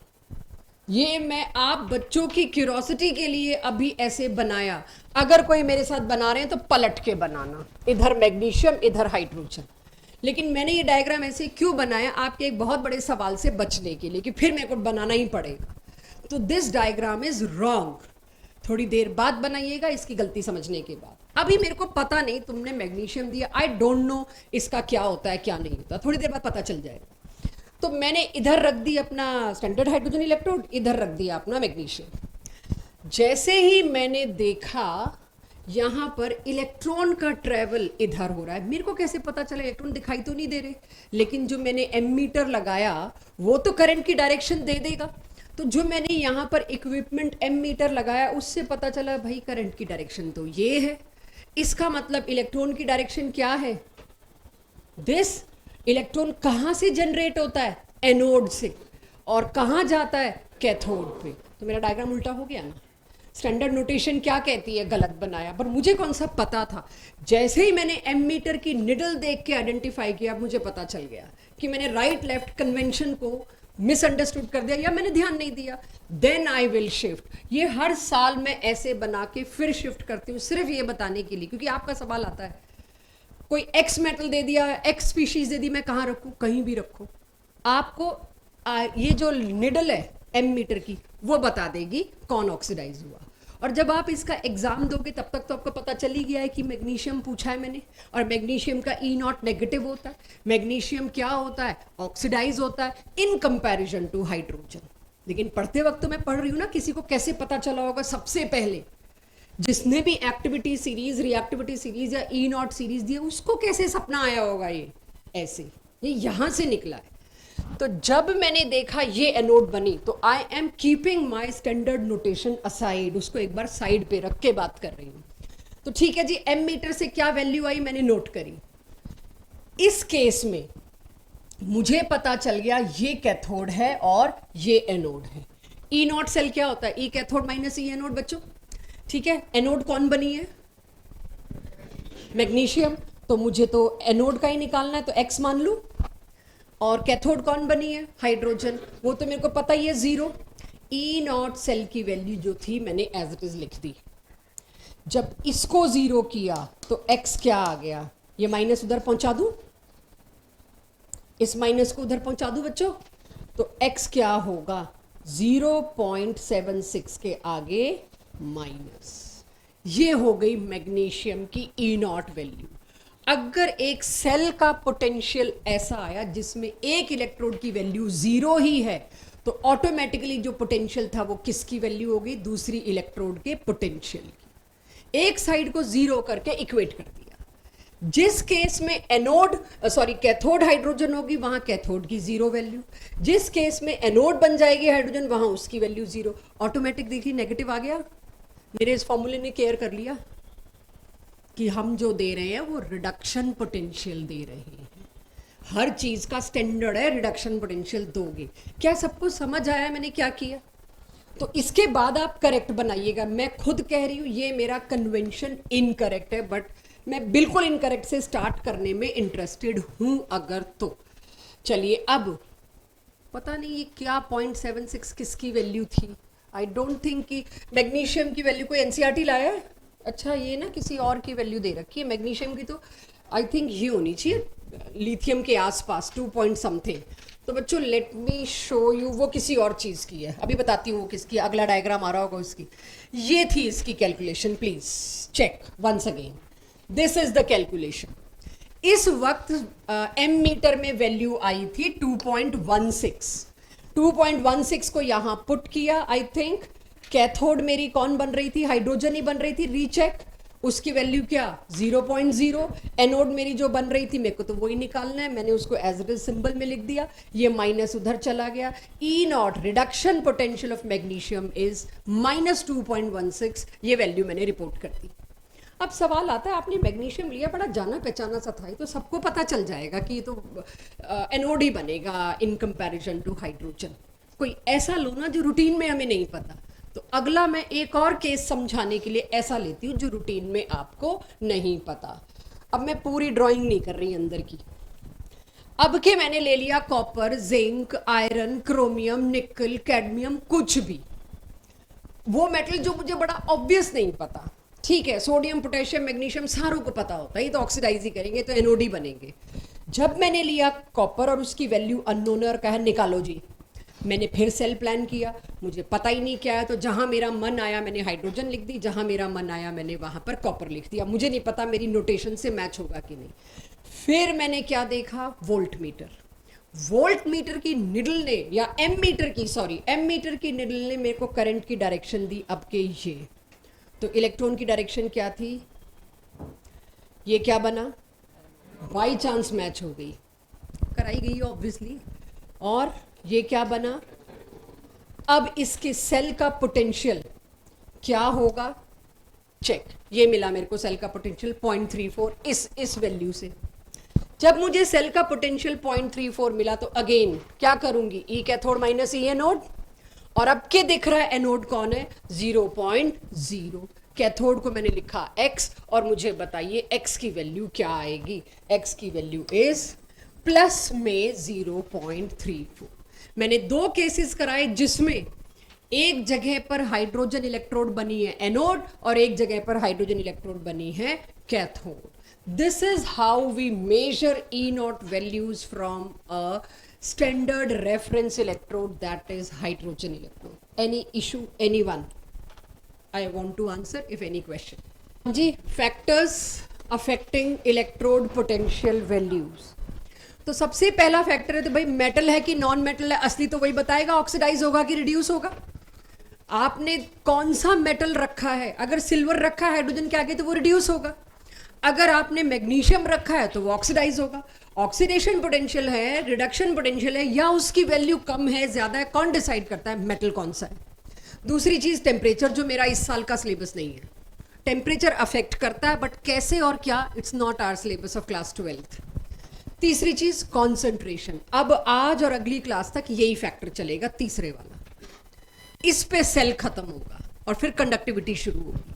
ये मैं आप बच्चों की क्यूरोसिटी के लिए अभी ऐसे बनाया। अगर कोई मेरे साथ बना रहे हैं तो पलट के बनाना, इधर मैग्नीशियम इधर हाइड्रोजन। लेकिन मैंने ये डायग्राम ऐसे क्यों बनाया, आपके एक बहुत बड़े सवाल से बचने के लिए कि फिर मेरे को बनाना ही पड़ेगा। तो दिस डायग्राम इज रॉन्ग, थोड़ी देर बाद बनाइएगा इसकी गलती समझने के बाद। अभी मेरे को पता नहीं, तुमने मैग्नीशियम दिया, आई डोंट नो इसका क्या होता है क्या नहीं होता, थोड़ी देर बाद पता चल जाएगा। तो मैंने इधर रख दी अपना स्टैंडर्ड हाइड्रोजन इलेक्ट्रोड, इधर रख दिया अपना मैग्नीशियम। जैसे ही मैंने देखा यहाँ पर इलेक्ट्रॉन का ट्रेवल इधर हो रहा है, मेरे को कैसे पता चला, इलेक्ट्रॉन दिखाई तो नहीं दे रहे, लेकिन जो मैंने एमीटर लगाया वो तो करंट की डायरेक्शन दे देगा। तो जो मैंने यहाँ पर इक्विपमेंट एमीटर लगाया उससे पता चला भाई करंट की डायरेक्शन तो ये है। इसका मतलब इलेक्ट्रॉन की डायरेक्शन क्या है, दिस। इलेक्ट्रॉन कहाँ से जनरेट होता है, एनोड से, और कहाँ जाता है, कैथोड पे। तो मेरा डायग्राम उल्टा हो गया ना। स्टैंडर्ड नोटेशन क्या कहती है, गलत बनाया, पर मुझे कौन सा पता था। जैसे ही मैंने एमीटर की निडल देख के आइडेंटिफाई किया, मुझे पता चल गया कि मैंने राइट लेफ्ट कन्वेंशन को मिसअंडरस्टूड कर दिया या मैंने ध्यान नहीं दिया। Then I will shift. ये हर साल मैं ऐसे बना के फिर शिफ्ट करती हूँ, सिर्फ ये बताने के लिए, क्योंकि आपका सवाल आता है कोई एक्स मेटल दे दिया, एक्स स्पीशीज दे दी, मैं कहाँ रखूँ, कहीं भी रखो, आपको ये जो निडल है एमीटर की वो बता देगी कौन ऑक्सीडाइज हुआ। और जब आप इसका एग्जाम दोगे तब तक तो आपको पता चल ही गया है कि मैग्नीशियम पूछा है मैंने, और मैग्नीशियम का ई नॉट नेगेटिव होता है। मैग्नीशियम क्या होता है, ऑक्सीडाइज होता है इन कंपैरिजन टू हाइड्रोजन। लेकिन पढ़ते वक्त तो मैं पढ़ रही हूँ ना, किसी को कैसे पता चला होगा, सबसे पहले जिसने भी एक्टिविटी सीरीज, रिएक्टिविटी सीरीज या ई नॉट सीरीज दी है, उसको कैसे सपना आया होगा ये ऐसे, ये यहाँ से निकला है। तो जब मैंने देखा ये एनोड बनी, तो I am keeping my standard notation aside, उसको एक बार साइड पे रख के बात कर रही हूँ। तो ठीक है जी, एम मीटर से क्या वैल्यू आई मैंने नोट करी। इस केस में मुझे पता चल गया ये कैथोड है और ये एनोड है। ई नॉट सेल क्या होता है, ई कैथोड माइनस ई एनोड बच्चों, ठीक है। एनोड कौन बनी है, मैग्नीशियम, तो मुझे तो एनोड का ही निकालना है, तो एक्स मान लूं। और कैथोड कौन बनी है, हाइड्रोजन, वो तो मेरे को पता ही है 0। ई नॉट सेल की वैल्यू जो थी मैंने एज इट इज लिख दी। जब इसको जीरो किया तो x क्या आ गया, ये माइनस उधर पहुंचा दूं, इस माइनस को उधर पहुंचा दूं बच्चों, तो x क्या होगा 0.76 के आगे माइनस। ये हो गई मैग्नीशियम की ई नॉट वैल्यू। अगर एक सेल का पोटेंशियल ऐसा आया जिसमें एक इलेक्ट्रोड की वैल्यू जीरो ही है, तो ऑटोमेटिकली जो पोटेंशियल था वो किसकी वैल्यू होगी, दूसरी इलेक्ट्रोड के पोटेंशियल की। एक साइड को जीरो करके इक्वेट कर दिया। जिस केस में एनोड कैथोड हाइड्रोजन होगी वहां कैथोड की जीरो वैल्यू, जिस केस में एनोड बन जाएगी हाइड्रोजन वहां उसकी वैल्यू जीरो। ऑटोमेटिक देखिए नेगेटिव आ गया। मेरे इस फॉर्मूले ने केयर कर लिया कि हम जो दे रहे हैं वो रिडक्शन पोटेंशियल दे रहे हैं। हर चीज का स्टैंडर्ड है, रिडक्शन पोटेंशियल दोगे। क्या सबको समझ आया मैंने क्या किया? तो इसके बाद आप करेक्ट बनाइएगा। मैं खुद कह रही हूं ये मेरा कन्वेंशन इनकरेक्ट है, बट मैं बिल्कुल इनकरेक्ट से स्टार्ट करने में इंटरेस्टेड हूं अगर तो। चलिए अब पता नहीं ये क्या 0.76 किसकी वैल्यू थी। आई डोंट थिंक कि मैग्नीशियम की वैल्यू कोई एनसीईआरटी लाया है। अच्छा ये ना किसी और की वैल्यू दे रखी है मैग्नीशियम की, तो आई थिंक ये होनी चाहिए लिथियम के आसपास 2 पॉइंट समथिंग। तो बच्चों लेट मी शो यू, वो किसी और चीज़ की है, अभी बताती हूँ वो किसकी। अगला डायग्राम आ रहा होगा उसकी। ये थी इसकी calculation, please check once again, this is the calculation. इस वक्त एम मीटर में वैल्यू आई थी 2.16। 2.16 को यहाँ पुट किया। आई थिंक कैथोड मेरी कौन बन रही थी, हाइड्रोजन ही बन रही थी। रीचेक, उसकी वैल्यू क्या 0.0। एनोड मेरी जो बन रही थी मेरे को तो वही निकालना है, मैंने उसको एज इट इज सिंबल में लिख दिया। ये माइनस उधर चला गया। E not reduction potential of magnesium is -2.16। ये वैल्यू मैंने रिपोर्ट कर दी। अब सवाल आता है आपने मैग्नीशियम लिया, बड़ा जाना पहचाना सा था, तो सबको पता चल जाएगा कि ये तो एनोड ही बनेगा इन कंपैरिजन टू हाइड्रोजन। कोई ऐसा लो ना जो रूटीन में हमें नहीं पता। तो अगला मैं एक और केस समझाने के लिए ऐसा लेती हूँ जो रूटीन में आपको नहीं पता। अब मैं पूरी ड्राइंग नहीं कर रही अंदर की। अब के मैंने ले लिया कॉपर, जिंक, आयरन, क्रोमियम, निकल, कैडमियम, कुछ भी वो मेटल जो मुझे बड़ा ऑब्वियस नहीं पता। ठीक है, सोडियम, पोटेशियम, मैग्नीशियम सारों को पता होता है, ये तो ऑक्सीडाइज ही करेंगे तो एनोड ही बनेंगे। जब मैंने लिया कॉपर और उसकी वैल्यू अननोन और कहा निकालो जी, मैंने फिर सेल प्लान किया, मुझे पता ही नहीं क्या है, तो जहां मेरा मन आया मैंने हाइड्रोजन लिख दी, जहां मेरा मन आया मैंने वहां पर कॉपर लिख दिया। मुझे नहीं पता मेरी नोटेशन से मैच होगा कि नहीं। फिर मैंने क्या देखा, वोल्ट मीटर। वोल्ट मीटर की निडल ने, या एम मीटर की निडल ने मेरे को करंट की डायरेक्शन दी। अब के ये तो इलेक्ट्रॉन की डायरेक्शन क्या थी, ये क्या बना, बाई चांस मैच हो गई, कराई गई ऑब्वियसली। और ये क्या बना, अब इसके सेल का पोटेंशियल क्या होगा, चेक, ये मिला मेरे को सेल का पोटेंशियल 0.34 इस वैल्यू से। जब मुझे सेल का पोटेंशियल 0.34 मिला तो अगेन क्या करूंगी, ई कैथोड माइनस ई एनोड, और अब के दिख रहा है एनोड कौन है 0.0। कैथोड को मैंने लिखा x, और मुझे बताइए x की वैल्यू क्या आएगी। x की वैल्यू इज प्लस में 0.34। मैंने दो केसेस कराए जिसमें एक जगह पर हाइड्रोजन इलेक्ट्रोड बनी है एनोड और एक जगह पर हाइड्रोजन इलेक्ट्रोड बनी है cathode. This is how we measure E not values from a standard reference electrode, that is hydrogen electrode. Any issue, anyone? I want to answer if any question. जी, factors affecting electrode potential values. तो सबसे पहला factor है तो भाई metal है कि non metal है, असली तो वही बताएगा, ऑक्सीडाइज होगा कि रिड्यूस होगा। आपने कौन सा मेटल रखा है, अगर सिल्वर रखा है हाइड्रोजन के आगे तो वो रिड्यूस होगा। अगर आपने मैग्नीशियम रखा है तो वो ऑक्सीडाइज होगा। ऑक्सीडेशन पोटेंशियल है, रिडक्शन पोटेंशियल है, या उसकी वैल्यू कम है ज्यादा है, कौन डिसाइड करता है, मेटल कौन सा है। दूसरी चीज टेम्परेचर, जो मेरा इस साल का सिलेबस नहीं है। टेम्परेचर अफेक्ट करता है बट कैसे और क्या, it's not our syllabus of class 12th। तीसरी चीज कॉन्सेंट्रेशन, अब आज और अगली क्लास तक यही फैक्टर चलेगा, तीसरे वाला। इस पे सेल खत्म होगा और फिर कंडक्टिविटी शुरू होगी।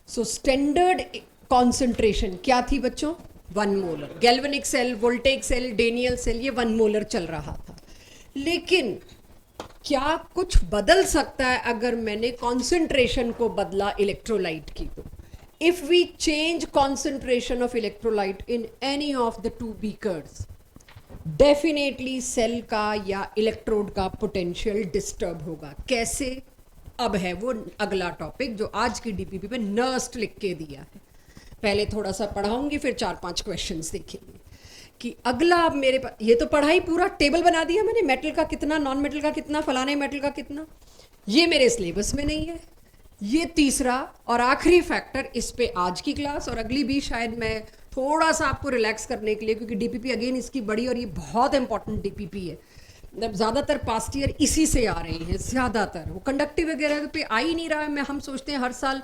सो स्टैंडर्ड कॉन्सेंट्रेशन क्या थी बच्चों, 1 molar. Galvanic cell, voltaic cell, Daniell cell, ये 1 मोलर चल रहा था। लेकिन क्या कुछ बदल सकता है अगर मैंने कॉन्सेंट्रेशन को बदला इलेक्ट्रोलाइट की, तो if we change concentration of electrolyte in any of the two beakers, definitely cell का या इलेक्ट्रोड का पोटेंशियल डिस्टर्ब होगा. कैसे? अब है वो अगला टॉपिक जो आज की डीपीपी पे नर्स्ट लिख के दिया है. पहले थोड़ा सा पढ़ाऊंगी, फिर 4-5 क्वेश्चंस देखेंगे कि अगला. अब मेरे पास ये तो पढ़ाई, पूरा टेबल बना दिया मैंने, मेटल का कितना, नॉन मेटल का कितना, फलाने मेटल का कितना. ये मेरे सिलेबस में नहीं है. ये तीसरा और आखिरी फैक्टर, इस पे आज की क्लास और अगली भी शायद मैं थोड़ा सा आपको रिलैक्स करने के लिए, क्योंकि डीपीपी अगेन इसकी बड़ी और ये बहुत इंपॉर्टेंट डीपीपी है. मतलब ज़्यादातर पास्ट ईयर इसी से आ रहे हैं, ज़्यादातर वो कंडक्टिव वगैरह पे आ ही नहीं रहा है. मैं हम सोचते हैं हर साल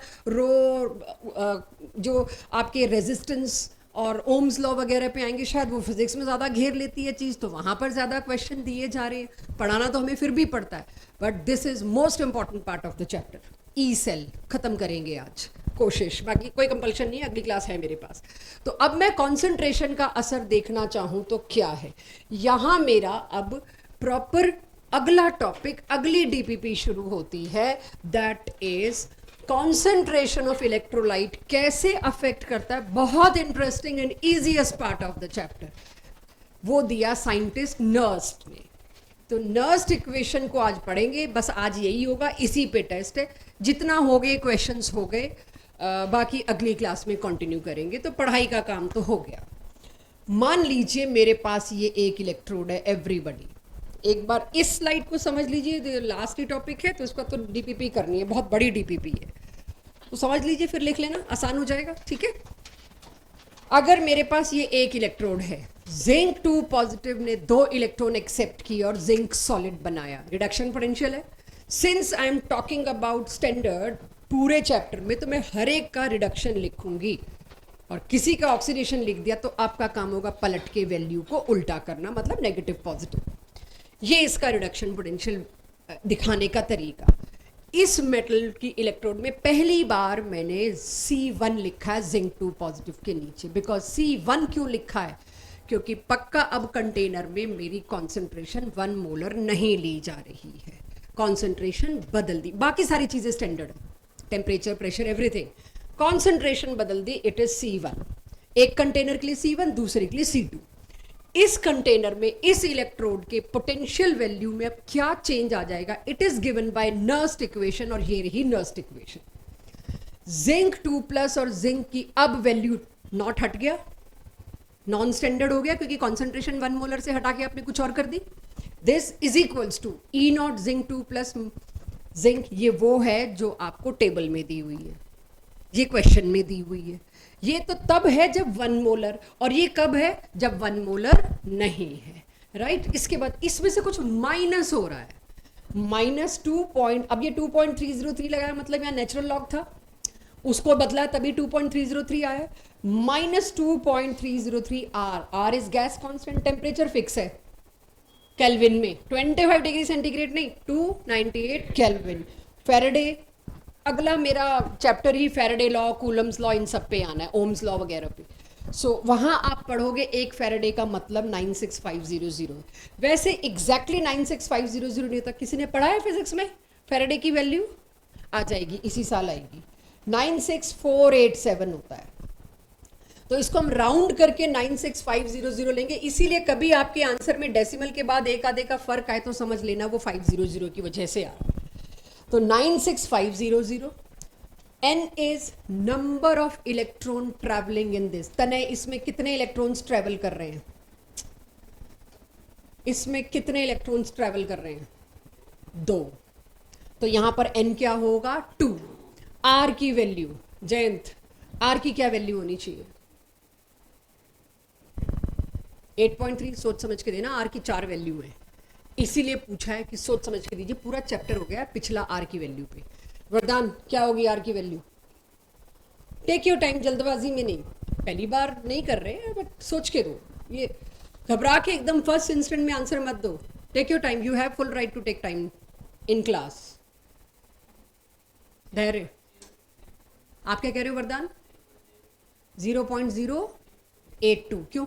जो आपके रेजिस्टेंस और ओम्स लॉ वगैरह पे आएंगे, शायद वो फिजिक्स में ज़्यादा घेर लेती है चीज़, तो वहाँ पर ज़्यादा क्वेश्चन दिए जा रहे हैं. पढ़ाना तो हमें फिर भी पड़ता है, but this is most important part of the chapter. E cell खत्म करेंगे आज, कोशिश, बाकी कोई कंपल्शन नहीं है, अगली क्लास है मेरे पास. तो अब मैं कॉन्सेंट्रेशन का असर देखना चाहूँ तो क्या है, यहाँ मेरा अब प्रॉपर अगला टॉपिक, अगली डीपीपी शुरू होती है. That is concentration of electrolyte कैसे अफेक्ट करता है. बहुत interesting and easiest part of the chapter वो दिया साइंटिस्ट नर्स्ट ने. तो नर्स्ट इक्वेशन को आज पढ़ेंगे, बस आज यही होगा, इसी पे टेस्ट है. जितना हो गए क्वेश्चंस हो गए, बाकी अगली क्लास में कंटिन्यू करेंगे. तो पढ़ाई का काम तो हो गया. मान लीजिए मेरे पास ये एक इलेक्ट्रोड है. एवरीबॉडी एक बार इस स्लाइड को समझ लीजिए, लास्ट ही टॉपिक है तो इसका तो डीपीपी करनी है, बहुत बड़ी डीपीपी है, तो समझ लीजिए, फिर लिख लेना, आसान हो जाएगा. ठीक है. अगर मेरे पास ये एक इलेक्ट्रोड है, जिंक 2 पॉजिटिव ने 2 इलेक्ट्रॉन एक्सेप्ट किए और जिंक सॉलिड बनाया. रिडक्शन पोटेंशियल है. Since I am talking about standard पूरे चैप्टर में, तो मैं हर एक का रिडक्शन लिखूंगी, और किसी का ऑक्सीडेशन लिख दिया तो आपका काम होगा पलट के वैल्यू को उल्टा करना, मतलब नेगेटिव पॉजिटिव. ये इसका रिडक्शन पोटेंशियल दिखाने का तरीका. इस मेटल की इलेक्ट्रोड में पहली बार मैंने C1 लिखा है जिंक 2 पॉजिटिव के नीचे. बिकॉज C1 क्यों लिखा है? क्योंकि पक्का अब कंटेनर में मेरी कॉन्सेंट्रेशन 1 मोलर नहीं ली जा रही है, कॉन्सेंट्रेशन बदल दी. बाकी सारी चीज़ें स्टैंडर्ड है, टेम्परेचर, प्रेशर, एवरीथिंग. कॉन्सेंट्रेशन बदल दी. It is C1. एक कंटेनर के लिए C1, दूसरे के लिए C2. इस कंटेनर में इस इलेक्ट्रोड के पोटेंशियल वैल्यू में अब क्या चेंज आ जाएगा? It is given by Nernst equation, और ये रही नर्स्ट इक्वेशन. जिंक 2 प्लस और जिंक की अब वैल्यू नॉट हट गया, नॉन स्टैंडर्ड हो गया, क्योंकि कॉन्सेंट्रेशन 1 मोलर से हटा के आपने कुछ और कर दी. This is equals to E not zinc 2 plus zinc. ये वो है जो आपको टेबल में दी हुई है, ये क्वेश्चन में दी हुई है. ये तो तब है जब 1 मोलर, और ये कब है? जब 1 मोलर नहीं है. राइट. इसके बाद इसमें से कुछ माइनस हो रहा है, -2 अब ये 2.303 लगाया, मतलब यहाँ नेचुरल लॉग था, उसको बदला तभी 2.303 आया. -2.303 R is gas constant. Temperature fix है केल्विन में, 25 डिग्री सेंटीग्रेड नहीं, 298 केल्विन. फेरेडे, अगला मेरा चैप्टर ही फेरेडे लॉ, कूलम्स लॉ, इन सब पे आना है, ओम्स लॉ वगैरह पे. सो वहाँ आप पढ़ोगे एक फेरेडे का मतलब 96500. वैसे एग्जैक्टली 96500 नहीं होता. किसी ने पढ़ा है फिजिक्स में? फेरेडे की वैल्यू आ जाएगी, इसी साल आएगी, 96487 होता है. तो इसको हम राउंड करके 96500 लेंगे. इसीलिए कभी आपके आंसर में डेसिमल के बाद एक आधे का फर्क आए तो समझ लेना वो 500 की वजह से आ रहा है. तो 96500. N is number of electron traveling in this. तनय, इसमें कितने इलेक्ट्रॉन्स ट्रेवल कर रहे हैं? इसमें कितने इलेक्ट्रॉन्स ट्रेवल कर रहे हैं? 2. तो यहां पर N क्या होगा? 2. R की वैल्यू, जयंत, R की क्या वैल्यू होनी चाहिए? 8.3. सोच समझ के देना, R की 4 वैल्यू है, इसीलिए पूछा है कि सोच समझ के दीजिए. पूरा चैप्टर हो गया पिछला आर की वैल्यू पे. वरदान, क्या होगी आर की वैल्यू? टेक योर टाइम, जल्दबाजी में नहीं, पहली बार नहीं कर रहे हैं, बट सोच के दो. ये घबरा के एकदम फर्स्ट इंस्टेंट में आंसर मत दो. Take your time, you have full right to take time in class. धैर्य. आप क्या कह रहे हो वरदान? 0.082. क्यों?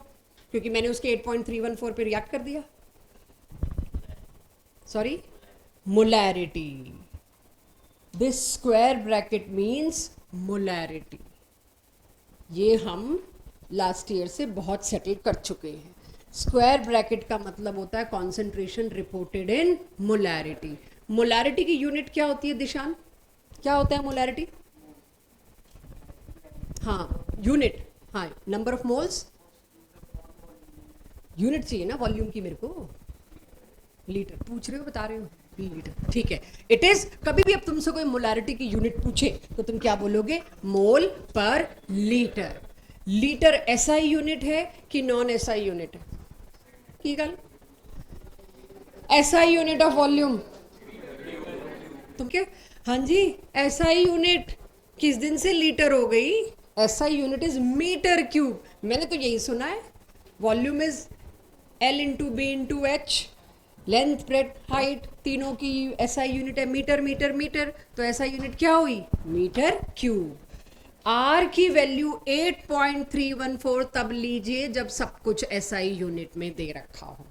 क्योंकि मैंने उसके 8.314 पे रिएक्ट कर दिया. Sorry, molarity. This square bracket means molarity. ये हम लास्ट ईयर से बहुत सेटल कर चुके हैं। स्क्वायर ब्रैकेट का मतलब होता है concentration reported in molarity. Molarity की यूनिट क्या होती है दिशान? क्या होता है मोलैरिटी? हाँ यूनिट, हाँ नंबर ऑफ मोल्स। यूनिट चाहिए ना वॉल्यूम की मेरे को। लीटर पूछ रहे हो, बता रहे हो? लीटर, ठीक है। इट इज, कभी भी अब तुमसे कोई मोलैरिटी की यूनिट पूछे तो तुम क्या बोलोगे? मोल पर लीटर। लीटर एसआई यूनिट है कि नॉन एसआई यूनिट है? की गल एसआई यूनिट ऑफ वॉल्यूम तुम क्या? हाँ जी, एसआई यूनिट किस दिन से लीटर हो गई? SI unit is metre cube. मैंने तो यही सुना है, volume is L into B into H, length breadth height तीनों की एसआई यूनिट है मीटर मीटर मीटर। तो एसआई यूनिट क्या हुई? Metre cube. आर की वैल्यू 8.314 तब लीजिए जब सब कुछ एसआई यूनिट में दे रखा हो।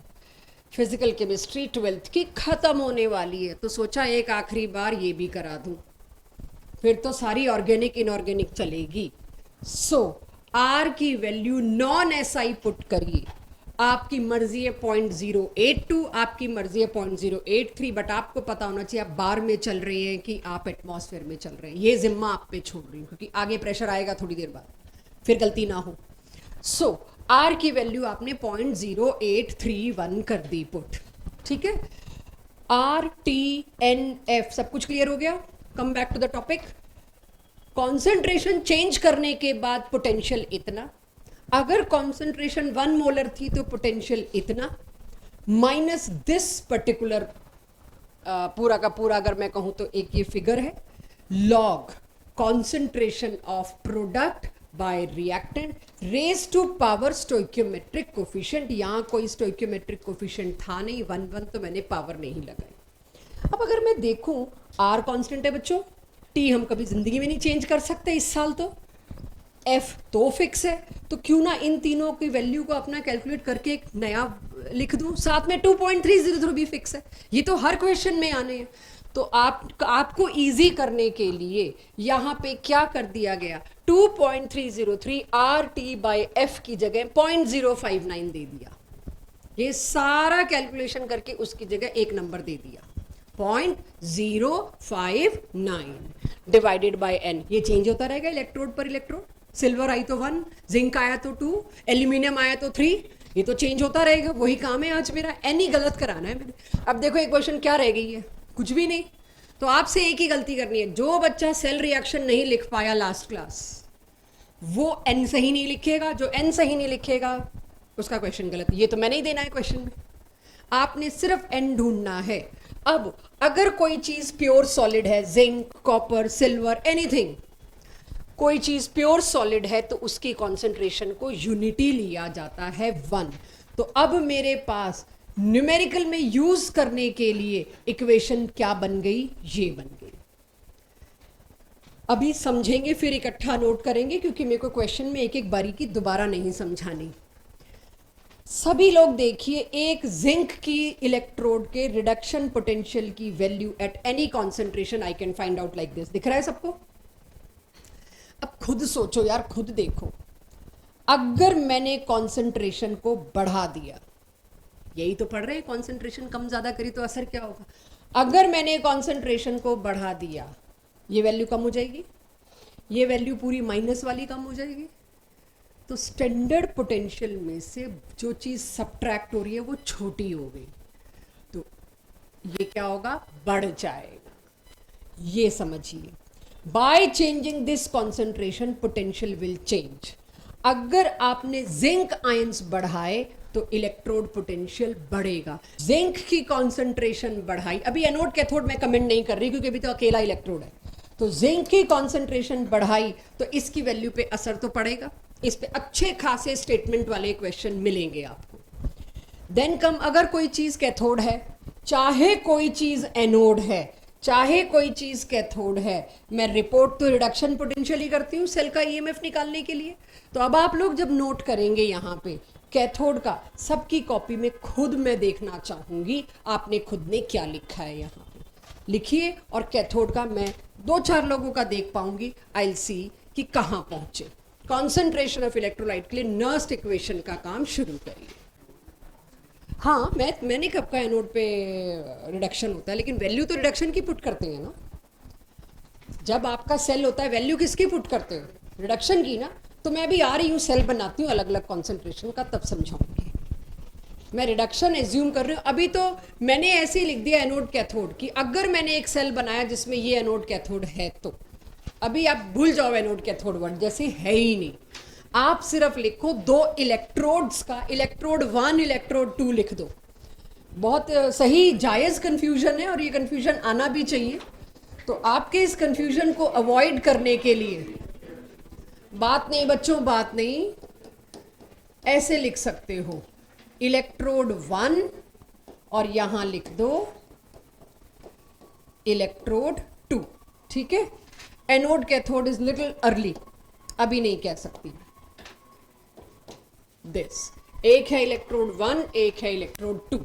फिजिकल केमिस्ट्री 12th की खत्म होने वाली है, तो सोचा एक आखिरी बार ये भी करा दूं, फिर तो सारी ऑर्गेनिक इनऑर्गेनिक चलेगी। सो आर की वैल्यू नॉन एसआई पुट करिए। आपकी मर्जी है 0.082, आपकी मर्जी है 0.083, बट आपको पता होना चाहिए आप बार में चल रहे हैं कि आप एटमॉस्फेयर में चल रहे हैं। ये जिम्मा आप पे छोड़ रही हूँ क्योंकि आगे प्रेशर आएगा थोड़ी देर बाद, फिर गलती ना हो। सो आर की वैल्यू आपने 0.0831 कर दी पुट, ठीक है। आर टी एन एफ सब कुछ क्लियर हो गया। Come back to the topic. Concentration change करने के बाद पोटेंशियल इतना, अगर कॉन्सेंट्रेशन 1 मोलर थी तो पोटेंशियल इतना, माइनस दिस पर्टिकुलर पूरा का पूरा अगर मैं कहूं तो एक ये फिगर है, log concentration of product by reactant raise to power stoichiometric coefficient. यहां कोई स्टोइकियोमेट्रिक कोफिशिएंट था नहीं, 1 तो मैंने पावर नहीं लगाई। अब अगर मैं देखूं, आर कांस्टेंट है बच्चों, टी हम कभी जिंदगी में नहीं चेंज कर सकते इस साल, तो एफ तो फिक्स है, तो क्यों ना इन तीनों की वैल्यू को अपना कैलकुलेट करके एक नया लिख दूं, साथ में 2.303 भी फिक्स है। ये तो हर क्वेश्चन में आने हैं। तो आपको इजी करने के लिए यहां पे क्या कर दिया गया, 2.303 आर टी बाई एफ की जगह 0.059 दे दिया। ये सारा कैलकुलेशन करके उसकी जगह एक नंबर दे दिया, 0.059 डिवाइडेड बाय एन। ये चेंज होता रहेगा इलेक्ट्रोड पर इलेक्ट्रोड। सिल्वर आई तो 1, जिंक आया तो 2, एल्यूमिनियम आया तो 3, ये तो चेंज होता रहेगा। वही काम है आज मेरा, एन ही गलत कराना है मैंने। अब देखो एक क्वेश्चन क्या रह गई है, कुछ भी नहीं। तो आपसे एक ही गलती करनी है, जो बच्चा सेल रिएक्शन नहीं लिख पाया लास्ट क्लास वो एन सही नहीं लिखेगा, जो एन सही नहीं लिखेगा उसका क्वेश्चन गलत। ये तो मैंने ही देना है क्वेश्चन में, आपने सिर्फ एन ढूंढना है। अब अगर कोई चीज प्योर सॉलिड है, जिंक कॉपर सिल्वर एनीथिंग, कोई चीज प्योर सॉलिड है तो उसकी कॉन्सेंट्रेशन को यूनिटी लिया जाता है 1। तो अब मेरे पास न्यूमेरिकल में यूज करने के लिए इक्वेशन क्या बन गई, ये बन गई। अभी समझेंगे फिर इकट्ठा नोट करेंगे, क्योंकि मेरे को क्वेश्चन में एक एक बारीकी दोबारा नहीं समझानी। सभी लोग देखिए, एक जिंक की इलेक्ट्रोड के रिडक्शन पोटेंशियल की value at any concentration I can find out like this. दिख रहा है सबको? अब खुद सोचो यार, खुद देखो, अगर मैंने कॉन्सेंट्रेशन को बढ़ा दिया, यही तो पढ़ रहे हैं, कॉन्सेंट्रेशन कम ज्यादा करी तो असर क्या होगा। अगर मैंने कॉन्सेंट्रेशन को बढ़ा दिया, ये वैल्यू कम हो जाएगी, ये वैल्यू पूरी माइनस वाली कम हो जाएगी। तो स्टैंडर्ड पोटेंशियल में से जो चीज सब्ट्रैक्ट हो रही है वो छोटी हो गई, तो ये क्या होगा, बढ़ जाएगा। ये समझिए, by changing this concentration potential will change. अगर आपने जिंक आयंस बढ़ाए तो इलेक्ट्रोड पोटेंशियल बढ़ेगा। जिंक की कॉन्सेंट्रेशन बढ़ाई, अभी एनोड कैथोड मैं कमेंट नहीं कर रही क्योंकि अभी तो अकेला इलेक्ट्रोड है। तो जिंक की कॉन्सेंट्रेशन बढ़ाई तो इसकी वैल्यू पे असर तो पड़ेगा। इस पे अच्छे खासे स्टेटमेंट वाले क्वेश्चन मिलेंगे आपको। देन कम, अगर कोई चीज कैथोड है, चाहे कोई चीज एनोड है, चाहे कोई चीज कैथोड है, मैं रिपोर्ट तो रिडक्शन पोटेंशियल ही करती हूँ सेल का ईएमएफ निकालने के लिए। तो अब आप लोग जब नोट करेंगे यहाँ पे कैथोड का, सबकी कॉपी में खुद मैं देखना चाहूंगी आपने खुद ने क्या लिखा है। यहाँ पे लिखिए, और कैथोड का मैं 2-4 लोगों का देख पाऊंगी, आई विल सी कि कहाँ पहुंचे। कॉन्सेंट्रेशन ऑफ इलेक्ट्रोलाइट के लिए नर्स्ट इक्वेशन का काम शुरू करिए। हाँ, मैंने कब का एनोड पे रिडक्शन होता है, लेकिन वैल्यू तो रिडक्शन की पुट करते हैं ना। जब आपका सेल होता है वैल्यू किसकी पुट करते हो? रिडक्शन की ना। तो मैं अभी आ रही हूँ, सेल बनाती हूँ अलग अलग कॉन्सेंट्रेशन का, तब समझाऊंगी। मैं रिडक्शन एज्यूम कर रही हूँ। अभी तो मैंने ऐसे ही लिख दिया एनोड कैथोड कि अगर मैंने एक सेल बनाया जिसमें ये एनोड कैथोड है, तो अभी आप भूल जाओ एनोड कैथोड वर्ड, जैसे है ही नहीं। आप सिर्फ लिखो दो इलेक्ट्रोड्स का, इलेक्ट्रोड 1 इलेक्ट्रोड 2 लिख दो। बहुत सही जायज़ कन्फ्यूजन है और ये कन्फ्यूजन आना भी चाहिए। तो आपके इस कन्फ्यूजन को अवॉइड करने के लिए, बात नहीं बच्चों, बात नहीं, ऐसे लिख सकते हो इलेक्ट्रोड 1 और यहां लिख दो इलेक्ट्रोड 2। ठीक है, anode cathode is little early, अभी नहीं कह सकती दिस। एक है इलेक्ट्रोड 1, एक है इलेक्ट्रोड 2।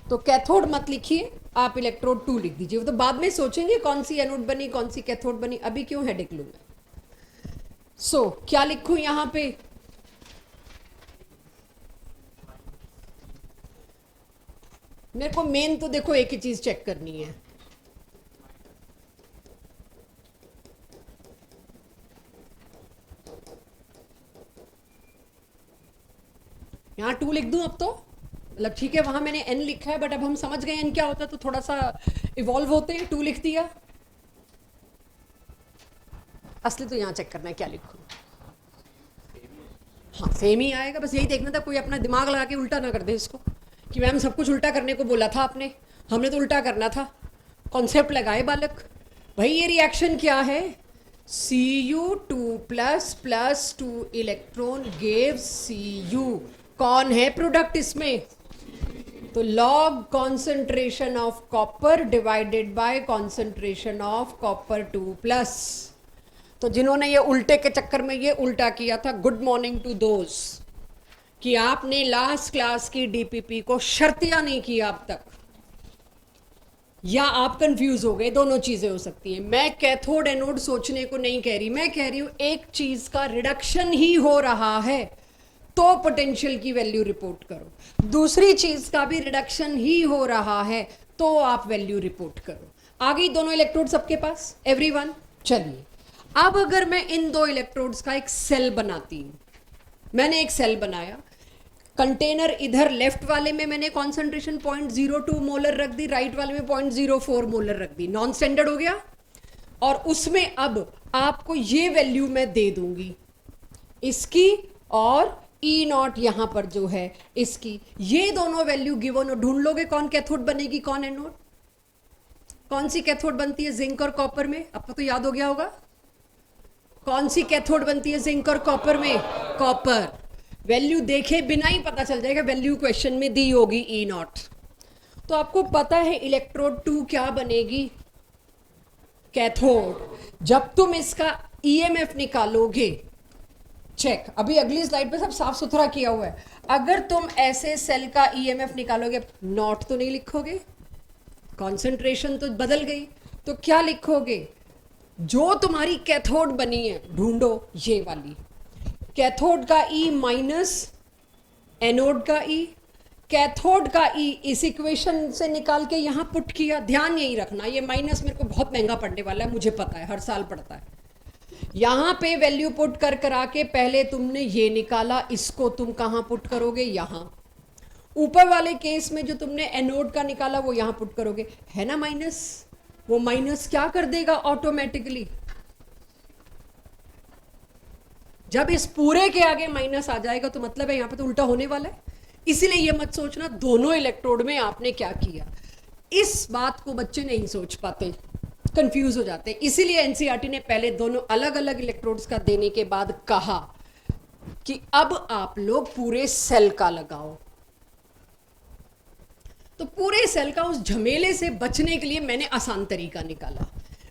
तो कैथोड मत लिखिए, आप इलेक्ट्रोड 2 लिख दीजिए। वो तो बाद में सोचेंगे कौन सी एनोड बनी कौन सी कैथोड बनी, अभी क्यों हेडेक लूं मैं। सो क्या लिखूं यहां पे? मेरे को मेन तो देखो एक ही चीज चेक करनी है, यहाँ 2 लिख दूं अब तो, मतलब ठीक है वहां मैंने n लिखा है, बट अब हम समझ गए n क्या होता है, तो थोड़ा सा इवॉल्व होते हैं। 2 लिख दिया, असली तो यहाँ चेक करना है क्या लिखूं। हाँ, सेम ही आएगा, बस यही देखना था कोई अपना दिमाग लगा के उल्टा ना कर दे इसको कि मैम सब कुछ उल्टा करने को बोला था आपने, हमने तो उल्टा करना था। कॉन्सेप्ट लगाए बालक। भाई ये रिएक्शन क्या है? Cu2 plus 2 electron gave Cu। कौन है प्रोडक्ट इसमें? तो log concentration of copper divided by concentration of copper 2 plus. तो जिन्होंने ये उल्टे के चक्कर में ये उल्टा किया था, गुड मॉर्निंग टू दोज कि आपने लास्ट क्लास की डीपीपी को शर्तिया नहीं किया अब तक, या आप कंफ्यूज हो गए। दोनों चीजें हो सकती हैं। मैं कैथोड एनोड सोचने को नहीं कह रही, मैं कह रही हूं एक चीज का रिडक्शन ही हो रहा है तो पोटेंशियल की वैल्यू रिपोर्ट करो, दूसरी चीज का भी रिडक्शन ही हो रहा है तो आप वैल्यू रिपोर्ट करो। आ गई दोनों इलेक्ट्रोड सबके पास, एवरीवन? चलिए, अब अगर मैं इन दो इलेक्ट्रोड्स का एक सेल बनाती हूं, मैंने एक सेल बनाया, कंटेनर इधर लेफ्ट वाले में मैंने कॉन्सेंट्रेशन 0.02 मोलर रख दी, राइट वाले में 0.04 मोलर रख दी, नॉन स्टैंडर्ड हो गया। और उसमें अब आपको ये वैल्यू मैं दे दूंगी इसकी, और ई नॉट यहां पर जो है इसकी, ये दोनों वैल्यू गिवन और ढूंढ लोगे कौन कैथोड बनेगी कौन एनोड। कौन सी कैथोड बनती है जिंक और कॉपर में? आपको तो याद हो गया होगा। कौन सी कैथोड बनती है जिंक और कॉपर में? कॉपर। वैल्यू देखे बिना ही पता चल जाएगा, वैल्यू क्वेश्चन में दी होगी ई नॉट। तो आपको पता है इलेक्ट्रोड 2 क्या बनेगी? कैथोड। जब तुम इसका ईएमएफ निकालोगे, चेक, अभी अगली स्लाइड पे सब साफ सुथरा किया हुआ है। अगर तुम ऐसे सेल का ईएमएफ निकालोगे, नॉट तो नहीं लिखोगे, कॉन्सेंट्रेशन तो बदल गई, तो क्या लिखोगे? जो तुम्हारी कैथोड बनी है ढूंढो, ये वाली कैथोड का ई माइनस एनोड का ई, कैथोड का ई इस इक्वेशन से निकाल के यहां पुट किया। ध्यान यही रखना, ये माइनस मेरे को बहुत महंगा पड़ने वाला है, मुझे पता है, हर साल पड़ता है। यहां पे वैल्यू पुट कर करा के पहले तुमने ये निकाला, इसको तुम कहां पुट करोगे? यहां। ऊपर वाले केस में जो तुमने एनोड का निकाला वो यहां पुट करोगे, है ना माइनस। वो माइनस क्या कर देगा ऑटोमेटिकली? जब इस पूरे के आगे माइनस आ जाएगा तो मतलब है यहां पे तो उल्टा होने वाला है। इसीलिए ये मत सोचना दोनों इलेक्ट्रोड में आपने क्या किया, इस बात को बच्चे नहीं सोच पाते, कंफ्यूज हो जाते। इसीलिए एनसीईआरटी ने पहले दोनों अलग अलग इलेक्ट्रोड्स का देने के बाद कहा कि अब आप लोग पूरे सेल का लगाओ। तो पूरे सेल का उस झमेले से बचने के लिए मैंने आसान तरीका निकाला।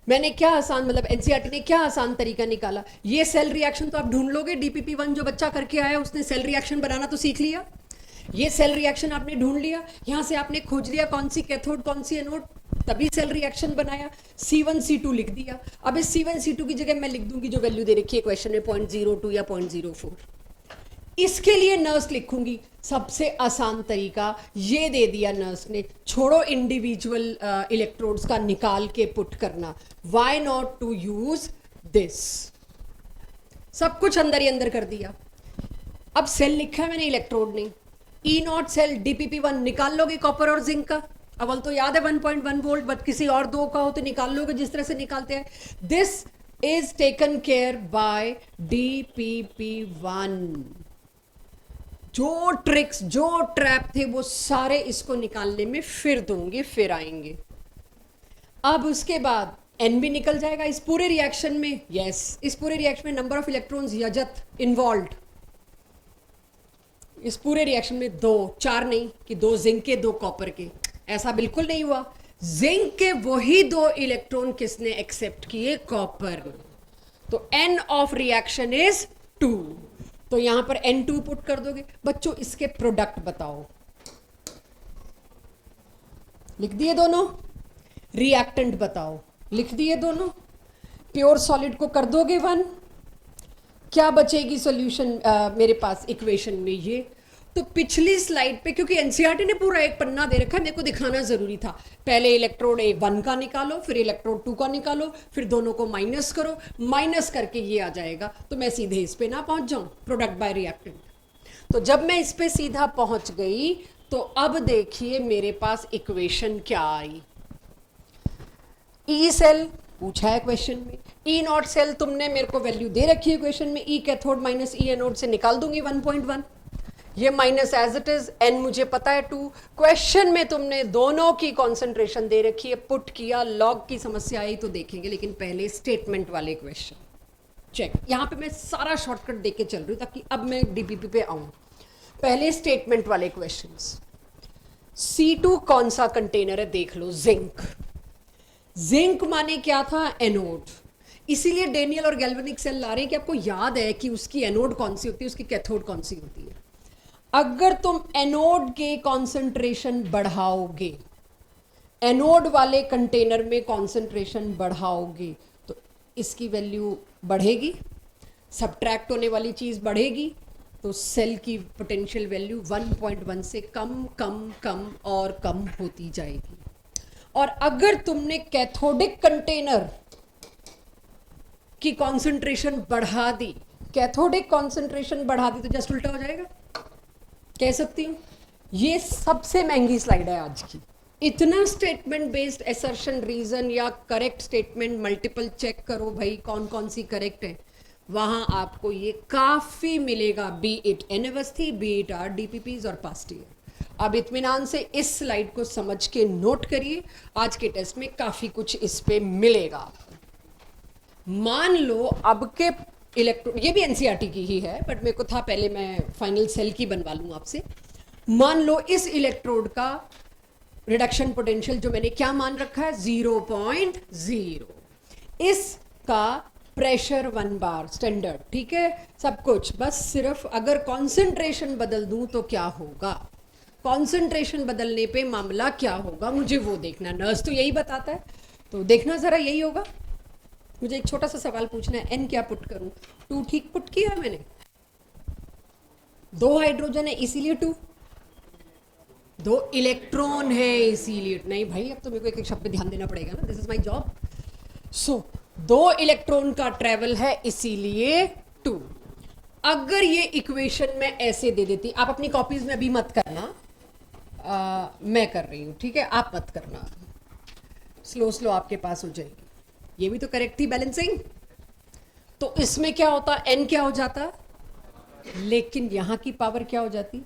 मैंने क्या आसान, मतलब एनसीईआरटी ने क्या आसान तरीका निकाला? ये सेल रिएक्शन तो आप ढूंढ लोगे, डीपीपी 1 जो बच्चा करके आया उसने सेल रिएक्शन बनाना तो सीख लिया। ये सेल रिएक्शन आपने ढूंढ लिया, यहां से आपने खोज लिया कौन सी कैथोड कौन सी एनोड, तभी सेल रिएक्शन बनाया, C1C2 लिख दिया। अब इस C1C2 की जगह मैं लिख दूंगी जो वैल्यू दे रखी है क्वेश्चन में 0.02 या 0.04। इसके लिए नर्स लिखूंगी, सबसे आसान तरीका ये दे दिया नर्स ने, छोड़ो इंडिविजुअल इलेक्ट्रोड्स का निकाल के पुट करना, why not to use this. सब कुछ अंदर ही अंदर कर दिया। अब सेल लिखा है मैंने, इलेक्ट्रोड नहीं। E0 सेल DPP1 निकाल लोगे कॉपर और जिंक का, अवल तो याद है 1.1 वोल्ट, बट किसी और दो का हो तो निकाल लोगे जिस तरह से निकालते हैं। This is taken care by DPP1। जो ट्रिक्स जो ट्रैप थे वो सारे इसको निकालने में फिर दूंगी, फिर आएंगे। अब उसके बाद N भी निकल जाएगा इस पूरे रिएक्शन में। यस, इस पूरे रिएक्शन में नंबर ऑफ इलेक्ट्रॉन्स यजत इन्वॉल्व्ड इस पूरे रिएक्शन में 2, 4 नहीं कि 2 जिंक के 2 कॉपर के, ऐसा बिल्कुल नहीं हुआ। जिंक के वही 2 इलेक्ट्रॉन किसने एक्सेप्ट किए? कॉपर। तो N ऑफ रिएक्शन इज 2, तो यहां पर N2 पुट कर दोगे। बच्चों इसके प्रोडक्ट बताओ, लिख दिए दोनों। रिएक्टेंट बताओ, लिख दिए दोनों। प्योर सॉलिड को कर दोगे 1, क्या बचेगी सॉल्यूशन मेरे पास इक्वेशन में? ये तो पिछली स्लाइड पे, क्योंकि एनसीईआरटी ने पूरा एक पन्ना दे रखा है, मेरे को दिखाना जरूरी था। पहले इलेक्ट्रोड 1 का निकालो, फिर इलेक्ट्रोड 2 का निकालो, फिर दोनों को माइनस करो, माइनस करके ये आ जाएगा, तो मैं सीधे इस पे ना पहुंच जाऊं, प्रोडक्ट बाय रिएक्टेंट। तो जब मैं इस पे सीधा पहुंच गई तो अब देखिए मेरे पास इक्वेशन क्या आई। ई सेल पूछा है क्वेश्चन में, E0 सेल तुमने मेरे को वैल्यू दे रखी है क्वेश्चन में, E cathode minus E anode से निकाल दूंगी 1.1, ये minus as it is, N मुझे पता है 2। क्वेश्चन में तुमने दोनों की कॉन्सेंट्रेशन दे रखी है, पुट किया, लॉग की समस्या आई तो देखेंगे, लेकिन पहले स्टेटमेंट वाले क्वेश्चन चेक। यहां पे मैं सारा शॉर्टकट दे के चल रही हूं ताकि अब मैं DPP पे आऊं। पहले स्टेटमेंट वाले क्वेश्चंस। C2 कौन सा कंटेनर है देख लो, जिंक। जिंक माने क्या था? एनोड। इसीलिए डेनियल और गैल्वेनिक सेल ला रहे हैं कि आपको याद है कि उसकी एनोड कौन सी होती है, उसकी कैथोड कौन सी होती है। अगर तुम एनोड के कॉन्सेंट्रेशन बढ़ाओगे, एनोड वाले कंटेनर में कॉन्सेंट्रेशन बढ़ाओगे तो इसकी वैल्यू बढ़ेगी, सब्ट्रैक्ट होने वाली चीज बढ़ेगी, तो सेल की पोटेंशियल वैल्यू 1.1 से कम कम कम और कम होती जाएगी। और अगर तुमने कैथोडिक कंटेनर की कॉन्सेंट्रेशन बढ़ा दी, कैथोडिक कॉन्सेंट्रेशन बढ़ा दी, तो जस्ट उल्टा हो जाएगा, कह सकती हूं। ये सबसे महंगी स्लाइड है आज की। इतना स्टेटमेंट बेस्ड असर्शन, रीजन या करेक्ट स्टेटमेंट मल्टीपल चेक करो भाई कौन कौन सी करेक्ट है, वहां आपको ये काफी मिलेगा, be it N Awasthi, be it our DPPs और पास्ट ईयर। अब इत्मीनान से इस स्लाइड को समझ के नोट करिए, आज के टेस्ट में काफी कुछ इस पे मिलेगा आपको। मान लो अब के इलेक्ट्रोड, ये भी एनसीईआरटी की ही है बट मेरे को था पहले मैं फाइनल सेल की बनवा लूं आपसे। मान लो इस इलेक्ट्रोड का रिडक्शन पोटेंशियल जो मैंने क्या मान रखा है 0.0, इसका प्रेशर 1 बार स्टैंडर्ड, ठीक है सब कुछ, बस सिर्फ अगर कॉन्सेंट्रेशन बदल दूं तो क्या होगा, कॉन्सेंट्रेशन बदलने पे मामला क्या होगा मुझे वो देखना। नर्स तो यही बताता है, तो देखना जरा यही होगा। मुझे एक छोटा सा सवाल पूछना है, N क्या पुट करूं? 2 ठीक पुट किया है मैंने, 2 हाइड्रोजन है इसीलिए 2, 2 इलेक्ट्रॉन है इसीलिए नहीं। भाई अब तो मेरे को एक एक शब्द पे ध्यान देना पड़ेगा ना, this is my job. So 2 electron का ट्रेवल है इसीलिए 2। अगर ये इक्वेशन में ऐसे दे देती, आप अपनी कॉपीज में अभी मत करना, मैं कर रही हूं, ठीक है, आप मत करना, स्लो स्लो आपके पास हो जाएगी। ये भी तो करेक्ट थी बैलेंसिंग, तो इसमें क्या होता, N क्या हो जाता, लेकिन यहां की पावर क्या हो जाती?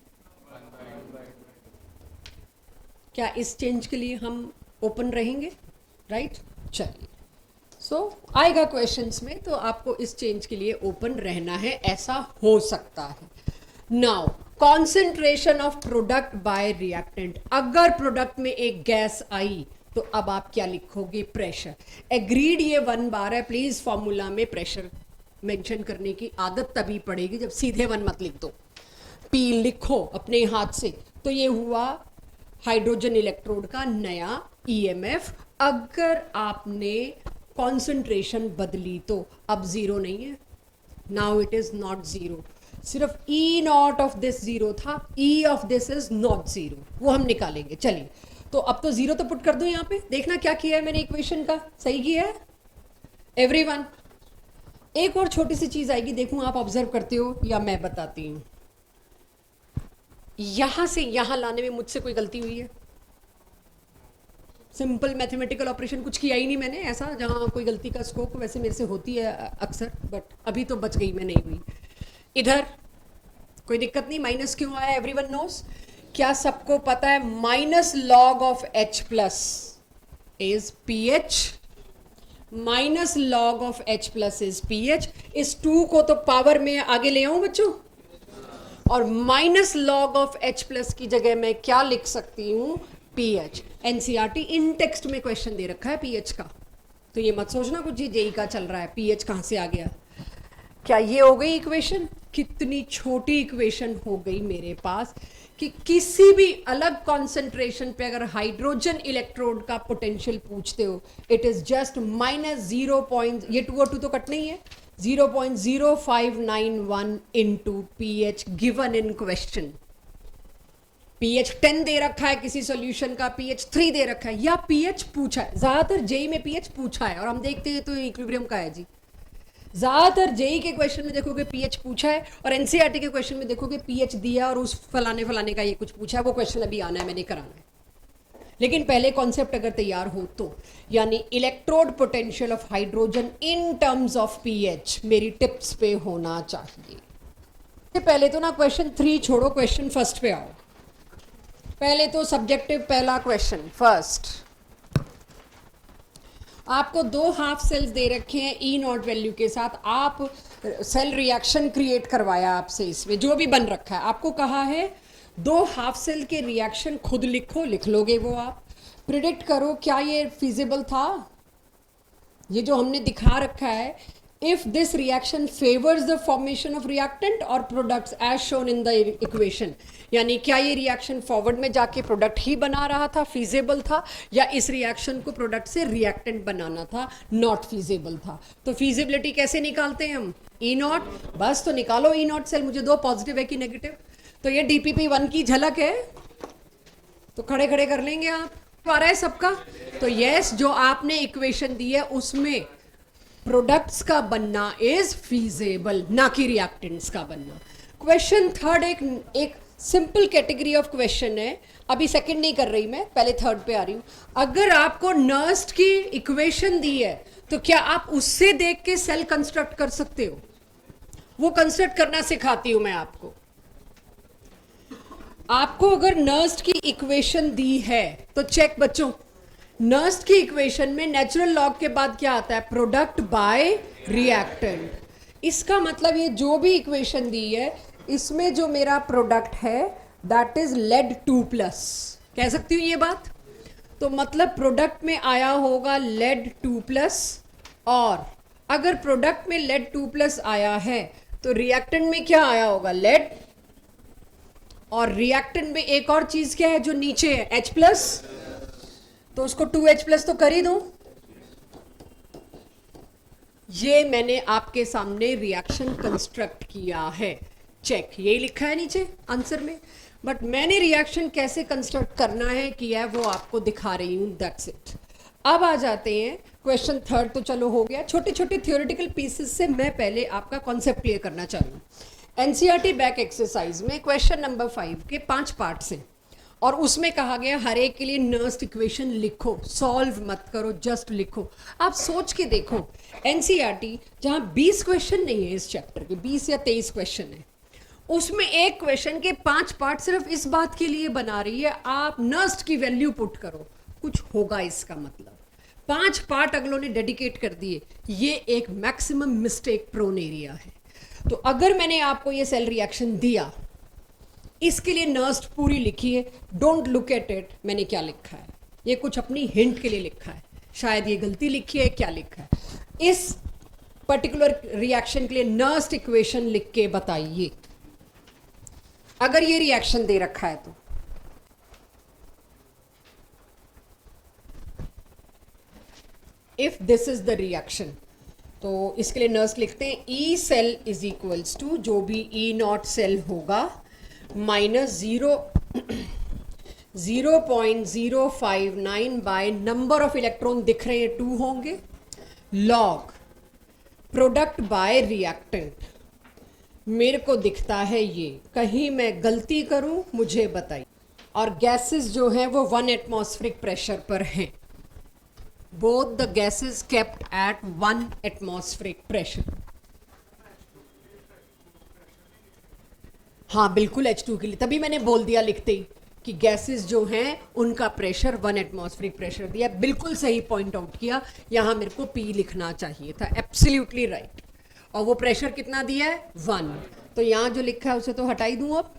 क्या इस चेंज के लिए हम ओपन रहेंगे? राइट, चलिए। सो आएगा क्वेश्चंस में, तो आपको इस चेंज के लिए ओपन रहना है, ऐसा हो सकता है। Now concentration of product by reactant, अगर प्रोडक्ट में एक गैस आई तो अब आप क्या लिखोगे? प्रेशर। एग्रीड, ये 1 बार है, प्लीज फॉर्मूला में प्रेशर मेंशन करने की आदत तभी पड़ेगी जब सीधे 1 मत लिख दो, P लिखो अपने हाथ से। तो ये हुआ हाइड्रोजन इलेक्ट्रोड का नया EMF अगर आपने कॉन्सेंट्रेशन बदली तो अब जीरो नहीं है, now it is not zero, सिर्फ ई नॉट ऑफ दिस जीरो था, ई of this is not zero, वो हम निकालेंगे। चलिए, तो अब तो जीरो तो पुट कर दो यहाँ पे, देखना क्या किया है मैंने इक्वेशन का, सही किया है एवरीवन। एक और छोटी सी चीज आएगी, देखूं आप ऑब्जर्व करते हो या मैं बताती हूं। यहां से यहां लाने में मुझसे कोई गलती हुई है? सिंपल मैथमेटिकल ऑपरेशन कुछ किया ही नहीं मैंने ऐसा जहां कोई गलती का स्कोप, वैसे मेरे से होती है अक्सर, बट अभी तो बच गई मैं, नहीं हुई। इधर कोई दिक्कत नहीं, माइनस क्यों आया एवरीवन नोस? क्या सबको पता है minus log of H plus is PH, minus log of H plus is PH। इस 2 को तो पावर में आगे ले आऊं बच्चों, और minus log of H plus की जगह मैं क्या लिख सकती हूं? PH। NCERT इन टेक्स्ट में क्वेश्चन दे रखा है PH का, तो ये मत सोचना कुछ जी जेई का चल रहा है, PH कहां से आ गया। क्या ये हो गई इक्वेशन? कितनी छोटी इक्वेशन हो गई मेरे पास कि किसी भी अलग कॉन्सेंट्रेशन पे अगर हाइड्रोजन इलेक्ट्रोड का पोटेंशियल पूछते हो, इट इज जस्ट माइनस 0. ये 2 और 2 तो कटना ही है, 0.0591 into PH given in question. PH 10 दे रखा है किसी सॉल्यूशन का, PH 3 दे रखा है, या PH पूछा है। ज्यादातर जेई में PH पूछा है, और हम देखते हैं तो इक्विलिब्रियम का है जी। ज्यादातर जेई के क्वेश्चन में देखोगे PH पूछा है, और एनसीईआरटी के क्वेश्चन में देखोगे PH दिया और उस फलाने फलाने का ये कुछ पूछा है। वो क्वेश्चन अभी आना है, मैंने कराना है, लेकिन पहले कॉन्सेप्ट अगर तैयार हो तो, यानी electrode potential of hydrogen in terms of PH मेरी टिप्स पे होना चाहिए। पहले तो ना क्वेश्चन 3 छोड़ो, क्वेश्चन फर्स्ट पे आओ। पहले तो सब्जेक्टिव पहला क्वेश्चन फर्स्ट, आपको 2 हाफ सेल्स दे रखे हैं ई नॉट वैल्यू के साथ, आप सेल रिएक्शन क्रिएट करवाया आपसे, इसमें जो भी बन रखा है आपको कहा है 2 हाफ सेल के रिएक्शन खुद लिखो, लिख लोगे वो आप, प्रिडिक्ट करो क्या ये फिजिबल था, ये जो हमने दिखा रखा है, if this reaction favors the formation of reactant or products as shown in the equation, यानी क्या ये रिएक्शन फॉरवर्ड में जाके प्रोडक्ट ही बना रहा था, फीजेबल था, या इस रिएक्शन को प्रोडक्ट से रिएक्टेंट बनाना था, नॉट फीजेबल था। तो फीजिबिलिटी कैसे निकालते हैं हम? ई नॉट, बस तो निकालो ई नॉट सेल, मुझे 2 पॉजिटिव है कि नेगेटिव, तो ये DPP1 की झलक है, तो खड़े खड़े कर लेंगे आप, आ रहा है सबका। तो यस, जो आपने इक्वेशन दी है उसमें प्रोडक्ट्स का बनना इज फीजेबल, ना कि रिएक्टेंट्स का बनना। क्वेश्चन थर्ड एक सिंपल कैटेगरी ऑफ क्वेश्चन है, अभी सेकंड नहीं कर रही मैं, पहले थर्ड पे आ रही हूं। अगर आपको नर्स्ट की इक्वेशन दी है तो क्या आप उससे देख के सेल कंस्ट्रक्ट कर सकते हो? वो कंस्ट्रक्ट करना सिखाती हूं मैं आपको। आपको अगर नर्स्ट की इक्वेशन दी है तो चेक बच्चों, नर्स्ट की इक्वेशन में नेचुरल लॉग के बाद क्या आता है? Product by reactant. इसका मतलब ये जो भी इक्वेशन दी है इसमें जो मेरा प्रोडक्ट है दैट इज लेड 2+, कह सकती हूँ ये बात। तो मतलब प्रोडक्ट में आया होगा लेड 2+, और अगर प्रोडक्ट में लेड 2+ आया है तो रिएक्टेंट में क्या आया होगा? लेड, और रिएक्टेंट में एक और चीज क्या है जो नीचे है? H+, तो उसको 2H+ तो कर ही दो। ये मैंने आपके सामने रिएक्शन कंस्ट्रक्ट किया है, चेक, यही लिखा है नीचे आंसर में, बट मैंने रिएक्शन कैसे कंस्ट्रक्ट करना है किया है वो आपको दिखा रही हूं, दैट्स इट। अब आ जाते हैं क्वेश्चन थर्ड, तो चलो हो गया। छोटे छोटे थियोरेटिकल पीसेस से मैं पहले आपका कॉन्सेप्ट क्लियर करना चाह रही हूँ। एनसीईआरटी बैक एक्सरसाइज में क्वेश्चन नंबर 5 के 5 पार्ट्स हैं, और उसमें कहा गया हर एक के लिए नर्स्ट इक्वेशन लिखो, सॉल्व मत करो, जस्ट लिखो। आप सोच के देखो, एनसीईआरटी जहां 20 क्वेश्चन नहीं है इस चैप्टर के, 20 या 23 क्वेश्चन है, उसमें एक क्वेश्चन के 5 पार्ट सिर्फ इस बात के लिए बना रही है आप नर्स्ट की वैल्यू पुट करो, कुछ होगा इसका मतलब। 5 पार्ट अगलों ने डेडिकेट कर दिए, ये एक मैक्सिमम मिस्टेक प्रोन एरिया है। तो अगर मैंने आपको ये सेल रिएक्शन दिया, इसके लिए नर्स्ट पूरी लिखी है, डोंट लुक एट इट मैंने क्या लिखा है, ये कुछ अपनी हिंट के लिए लिखा है, शायद ये गलती लिखी है, क्या लिखा है, इस पर्टिकुलर रिएक्शन के लिए नर्स्ट इक्वेशन लिख के बताइए अगर ये रिएक्शन दे रखा है तो। If this is the reaction, तो इसके लिए नर्स लिखते हैं E cell is equals to जो भी ई नॉट सेल होगा minus 0.059 by number of electron दिख रहे हैं 2 होंगे, लॉग प्रोडक्ट बाय रिएक्टेंट। मेरे को दिखता है ये, कहीं मैं गलती करूं मुझे बताइए। और गैसेस जो हैं वो 1 एटमॉस्फेरिक प्रेशर पर हैं, both the gases kept at 1 atmospheric pressure. हाँ बिल्कुल H2 के लिए, तभी मैंने बोल दिया लिखते ही कि गैसेस जो हैं उनका प्रेशर 1 एटमॉस्फेरिक प्रेशर दिया। बिल्कुल सही पॉइंट आउट किया, यहाँ मेरे को P लिखना चाहिए था, एब्सोल्युटली राइट। और वो प्रेशर कितना दिया है 1, तो यहाँ जो लिखा है उसे तो हटा ही दूँ। अब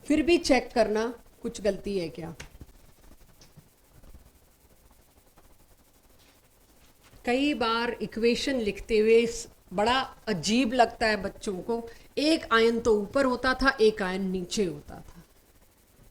फिर भी चेक करना कुछ गलती है क्या। कई बार इक्वेशन लिखते हुए बड़ा अजीब लगता है बच्चों को, एक आयन तो ऊपर होता था एक आयन नीचे होता था।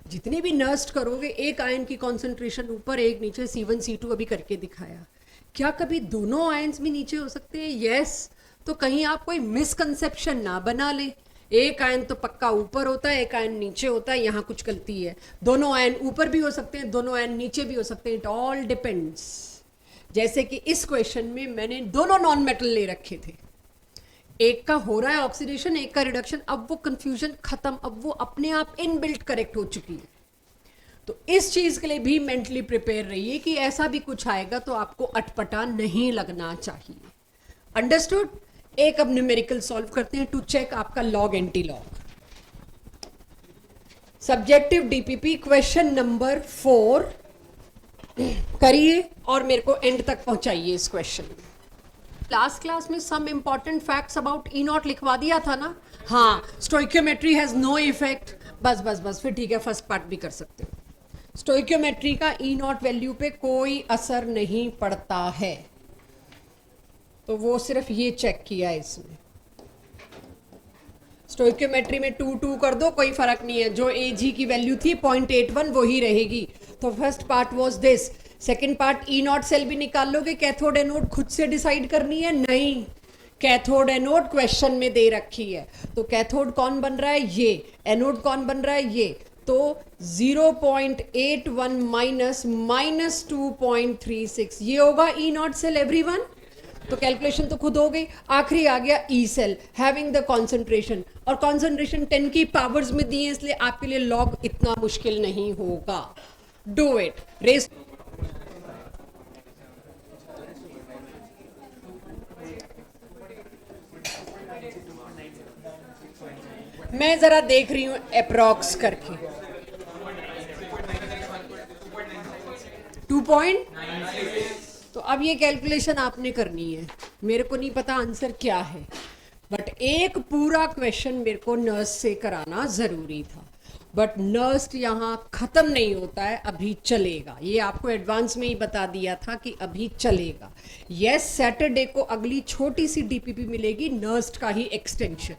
जितने भी नर्स्ट करोगे एक आयन की कॉन्सेंट्रेशन ऊपर एक नीचे, C1 C2 अभी करके दिखाया। क्या कभी दोनों आयन्स भी नीचे हो सकते हैं? यस। तो कहीं आप कोई मिसकंसेप्शन ना बना ले, एक आयन तो पक्का ऊपर होता है एक आयन नीचे होता है, यहाँ कुछ गलती है। दोनों आयन ऊपर भी हो सकते हैं दोनों आयन नीचे भी हो सकते हैं, इट ऑल डिपेंड्स। जैसे कि इस क्वेश्चन में मैंने दोनों नॉन मेटल ले रखे थे, एक का हो रहा है ऑक्सीडेशन एक का रिडक्शन, अब वो कंफ्यूजन खत्म, अब वो अपने आप इनबिल्ट करेक्ट हो चुकी है। तो इस चीज के लिए भी मेंटली प्रिपेयर रहिए कि ऐसा भी कुछ आएगा तो आपको अटपटा नहीं लगना चाहिए। अंडरस्टूड? एक अब न्यूमेरिकल सॉल्व करते हैं टू चेक आपका log anti log. Subjective DPP question number 4 करिए और मेरे को एंड तक पहुंचाइए इस क्वेश्चन में। लास्ट क्लास में some important facts about E not लिखवा दिया था ना। हाँ, स्टोइकियोमेट्री हैज नो इफेक्ट। बस फिर ठीक है, फर्स्ट पार्ट भी कर सकते हो। स्टोइकियोमेट्री का ई नॉट वैल्यू पे कोई असर नहीं पड़ता है, तो वो सिर्फ ये चेक किया है इसमें। स्टोइकियोमेट्री में 2 कर दो, कोई फर्क नहीं है, जो Ag की वैल्यू थी 0.81 वो ही रहेगी। तो first part was this. Second part E not cell भी निकाल लोगे, कैथोड एनोड खुद से डिसाइड करनी है? नहीं, कैथोड एनोड क्वेश्चन में दे रखी है। तो कैथोड कौन बन रहा है? ये। एनोड कौन बन रहा है? ये। तो 0.81 माइनस 2.36 ये होगा ई नॉट सेल एवरीवन। तो कैलकुलेशन तो खुद हो गई। आखिरी आ गया E cell having the concentration, और कॉन्सेंट्रेशन 10 की पावर्स में दी है, इसलिए आपके लिए लॉग इतना मुश्किल नहीं होगा। Do it. रेस मैं जरा देख रही हूं अप्रॉक्स करके 2 पॉइंट। तो अब ये कैलकुलेशन आपने करनी है, मेरे को नहीं पता आंसर क्या है, बट एक पूरा क्वेश्चन मेरे को नर्स से कराना जरूरी था। बट नर्स यहाँ खत्म नहीं होता है, अभी चलेगा। ये आपको एडवांस में ही बता दिया था कि अभी चलेगा। यस, सैटरडे को अगली छोटी सी डीपीपी मिलेगी, नर्स का ही एक्सटेंशन।